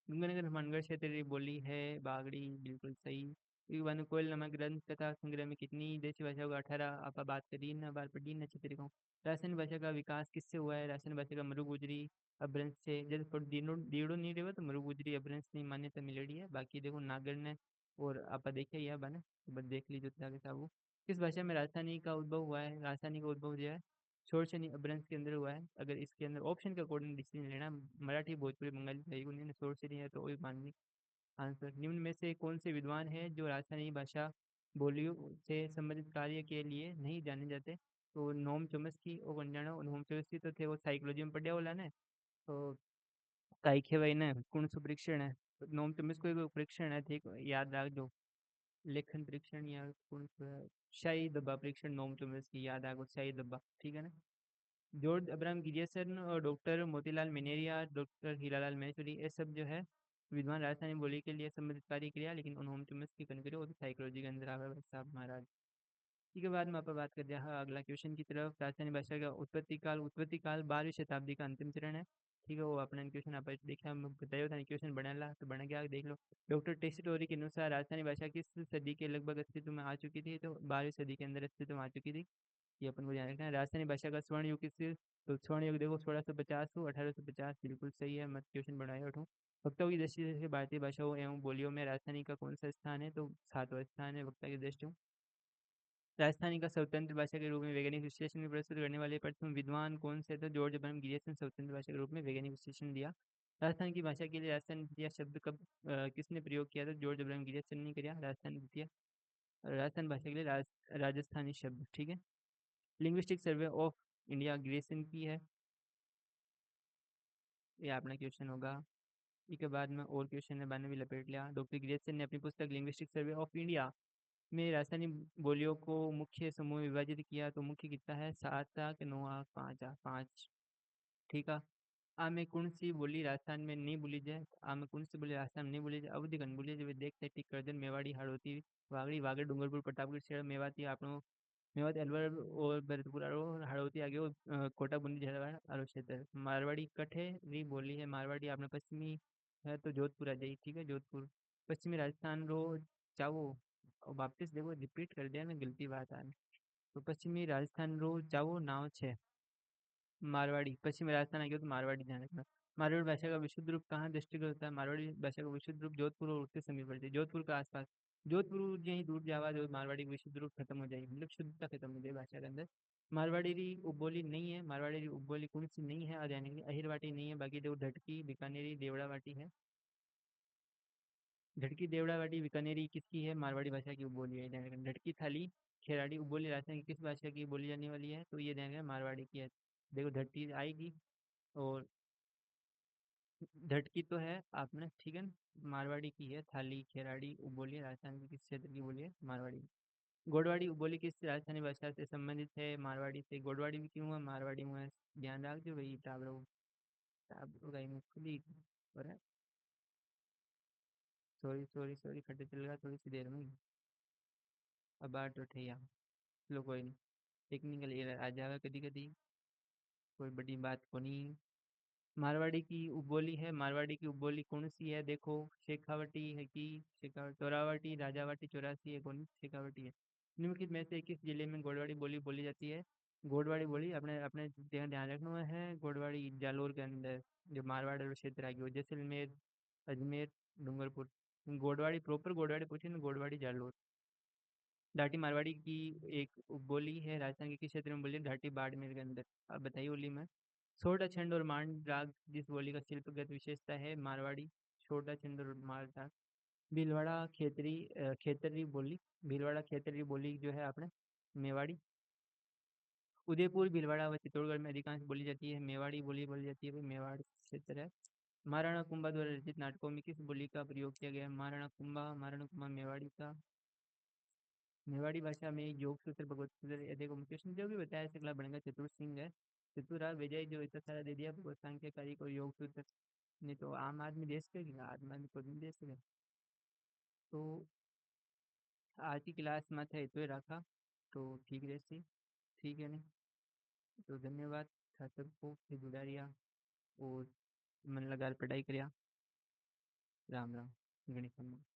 गंगानगर हनुमानगढ़ क्षेत्र की बोली है बागड़ी, बिल्कुल सही। एक बार कोयल नामक ग्रंथ तथा संग्रह में कितनी देशी भाषाओं का 18 आप बात करिए ना, बार पढ़िए ना चित्र को। राजस्थानी भाषा का विकास किससे हुआ है, राजस्थानी भाषा का मरु गुजरी अपभ्रंश से। जैसे थोड़ी दीड़ो नहीं रहे तो मरु गुजरी अपभ्रंश नहीं मान्यता मिलेगी है, बाकी देखो नागर ने और आप देखिए यह बने, बस देख लीजिए ताकि साहब वो किस भाषा में राजस्थानी का उद्भव हुआ है। राजस्थानी का उद्भव जो है शोरशनी अपभ्रंश के अंदर हुआ है। अगर इसके अंदर ऑप्शन के अकॉर्डिंग डिसीजन लेना, मराठी भोजपुरी बंगाली तेलुगु नहीं शोरशनी है तो वही माननी आंसर। निम्न में से कौन से विद्वान है जो राजस्थानी भाषा बोलियों से संबंधित कार्य के लिए नहीं जाने जाते। तो नोम चोम्स्की और जानो, नोम चोम्स्की तो थे वो साइकोलॉजी में पढ़ा वाला ने, तो काइखे वही ने कौन सा परीक्षण है। तो नोम चोम्स्की को परीक्षण है, ठीक याद रख दो। लेखन परीक्षण या कौन सा शाही दब्बा परीक्षण, नोम चोम्स्की याद रखो, शाही दब्बा, ठीक है ना। जॉर्ज अब्राहम गिरियसन और डॉक्टर मोतीलाल मेनेरिया, डॉक्टर हीरालाल महेश्वरी, ये सब जो है विद्वान राजस्थानी बोली के लिए संबंधित कार्य किया, लेकिन उन्होंने तुम इसकी करी वो तो साइकोलॉजी के अंदर आवे साहब महाराज। ठीक है, बाद में आप बात करते हैं अगला क्वेश्चन की तरफ। राजस्थानी भाषा का उत्पत्ति काल 12वीं शताब्दी का अंतिम चरण है, ठीक है। वो अपने क्वेश्चन आप देखा, हम बताइए था क्वेश्चन बना तो बना गया, देख लो। डॉक्टर टेस्टोरी के अनुसार राजस्थानी भाषा किस सदी के लगभग अस्तित्व में आ चुकी थी। तो 12वीं सदी के अंदर अस्तित्व में आ चुकी थी, ये अपन को ध्यान रखना है। राजस्थानी भाषा का स्वर्ण युग किस, तो स्वर्ण युग देखो 1650 को 1850, बिल्कुल सही है, मत क्वेश्चन बढ़ाया उठूँ। वक्ताओं की दृष्टि से भारतीय भाषाओं एवं बोलियों में राजस्थानी का कौन सा स्थान है। तो 7वां स्थान है वक्ता की दृष्टि में। राजस्थानी का स्वतंत्र भाषा के रूप में वैज्ञानिक विश्लेषण में प्रस्तुत करने वाले प्रथम विद्वान कौन से, तो जॉर्ज बर्नम गिरियसन स्वतंत्र भाषा के रूप में वैज्ञानिक विश्लेषण दिया। राजस्थान की भाषा के लिए राजस्थान द्वितीय शब्द कब किसने प्रयोग किया था, जॉर्ज बर्नम गिरियसन ने किया राजस्थान द्वितीय। राजस्थान भाषा के लिए राजस्थानी शब्द, ठीक है। Linguistic survey of India aggression की है, ये अपना क्वेश्चन होगा। इसके बाद में और क्वेश्चन ने बाने भी लपेट लिया। डॉक्टर ग्रेसन ने अपनी पुस्तक लिंग्विस्टिक सर्वे ऑफ इंडिया में राजस्थानी बोलियों को मुख्य समूह में विभाजित किया, तो मुख्य कितना है 7 आ कि 9 आ 5 आ 5। ठीक है। आ में कौन सी बोली राजस्थान में नहीं बोली जाए, आ में कौन सी बोली राजस्थान में नहीं बोली जाए, अवधि घन बोली जाए देखते टिक करजन मेवाड़ी हाड़ोती वागड़ी वागड़ डूंगरपुर प्रतापगढ़ शेर मेवाती आपनो मेवात अलवर और भरतपुर आरो हाड़ौती आगे कोटा बूंदी झालावाड़ आरो क्षेत्र। मारवाड़ी कठे री बोली है, मारवाड़ी आपने पश्चिमी है तो जोधपुर आ जाए। ठीक है, जोधपुर पश्चिमी राजस्थान रो चावो, और वापस देखो रिपीट कर दिया ना, गलती बात आ। तो पश्चिमी राजस्थान रो चावो नाव छे मारवाड़ी। पश्चिमी राजस्थान आ गया तो मारवाड़ी ध्यान रखना। मारवाड़ी भाषा का विशुद्ध रूप कहाँ दृष्टिगत होता है, मारवाड़ी भाषा का विशुद्ध रूप जोधपुर और उत्तर समीप पड़ती है, जोधपुर के आसपास। जोधपुर यहीं दूर जावा जो मारवाड़ी का विशुद्ध रूप खत्म हो जाएगी, मतलब शुद्धता खत्म हो जाएगी भाषा के अंदर। मारवाड़ी री उपबोली नहीं है, मारवाड़ी री उपबोली कौन सी नहीं है, आ जाने अहिरवाटी नहीं है, बाकी देखो ढटकी बीकानेरी देवड़ावाटी है। ढटकी देवड़ावाटी बीकानेरी किसकी है, मारवाड़ी भाषा की उपबोली है, ध्यान रखना। ढटकी थाली खेराड़ी उपबोली राजस्थान की किस भाषा की बोली जाने वाली है, तो ये ध्यान रखना मारवाड़ी की है। देखो ढटकी आएगी, और झटकी तो है आपने, ठीक है ना। मारवाड़ी की है थाली खेराड़ी बोलिए, राजस्थान की किस क्षेत्र की बोलिए, मारवाड़ी। गोडवाड़ी बोली किस राजस्थानी भाषा से संबंधित है, मारवाड़ी से। गोडवाड़ी भी क्यों है, मारवाड़ी में है। ध्यान रखो भाई, टाबरो टाबरो का मुख्य और है। सॉरी सॉरी सॉरी, खट्टे चलेगा थोड़ी सी देर में। अब बात उठे यहाँ, चलो कोई नहीं, टेक्निकल एरर आ जाएगा कभी कभी, कोई बड़ी बात को नहीं। मारवाड़ी की उपबोली है, मारवाड़ी की उपबोली कौन सी है, देखो शेखावटी है कि शेखावटी, चौरावटी राजावटी चौरासी है, कौन शेखावटी है। निम्नलिखित में से किस जिले में गोडवाड़ी बोली बोली जाती है। गोडवाड़ी बोली अपने अपने ध्यान ध्यान रखना है, गोडवाड़ी जालोर के अंदर, जो मारवाड़ वाला क्षेत्र आ गया, जैसलमेर अजमेर डूंगरपुर। गोडवाड़ी प्रॉपर गोडवाड़ी पूछी ना, गोडवाड़ी जालोर। घाटी मारवाड़ी की एक बोली है, राजस्थान के किस क्षेत्र में बोली है? घाटी बाड़मेर के अंदर। अब बताइए बोली में। छोटा छंद और मांड राग जिस बोली का शिल्पगत विशेषता है, मारवाड़ी। छोटा छंद और मांड राग। भीलवाड़ा खेतरी बोली, भीलवाड़ा खेतरी बोली जो है आपने मेवाड़ी। उदयपुर भीलवाड़ा व चित्तौड़गढ़ में अधिकांश बोली जाती है, मेवाड़ी बोली बोली जाती है, भाई मेवाड़ क्षेत्र है। महाराणा कुंभा द्वारा रचित नाटकों में किस बोली का प्रयोग किया गया है, महाराणा कुंभा मेवाड़ी का। मेवाड़ी भाषा में योग सूत्र भगवत सूत्र, ये देखो कृष्ण जो भी बताया सकला बनेगा चतुर सिंह है। चतुरा विजय जो इतना सारा दे दिया भगवत सांख्यकारी को योग सूत्र। नहीं तो आम आदमी दे सकेगा, आम आदमी खुद नहीं दे सके। तो आज की क्लास में था इतना ही रखा, तो ठीक रहती, ठीक है नहीं। तो धन्यवाद था सबको कि जुड़ा रिया और मन लगा पढ़ाई करिया। राम राम, गणित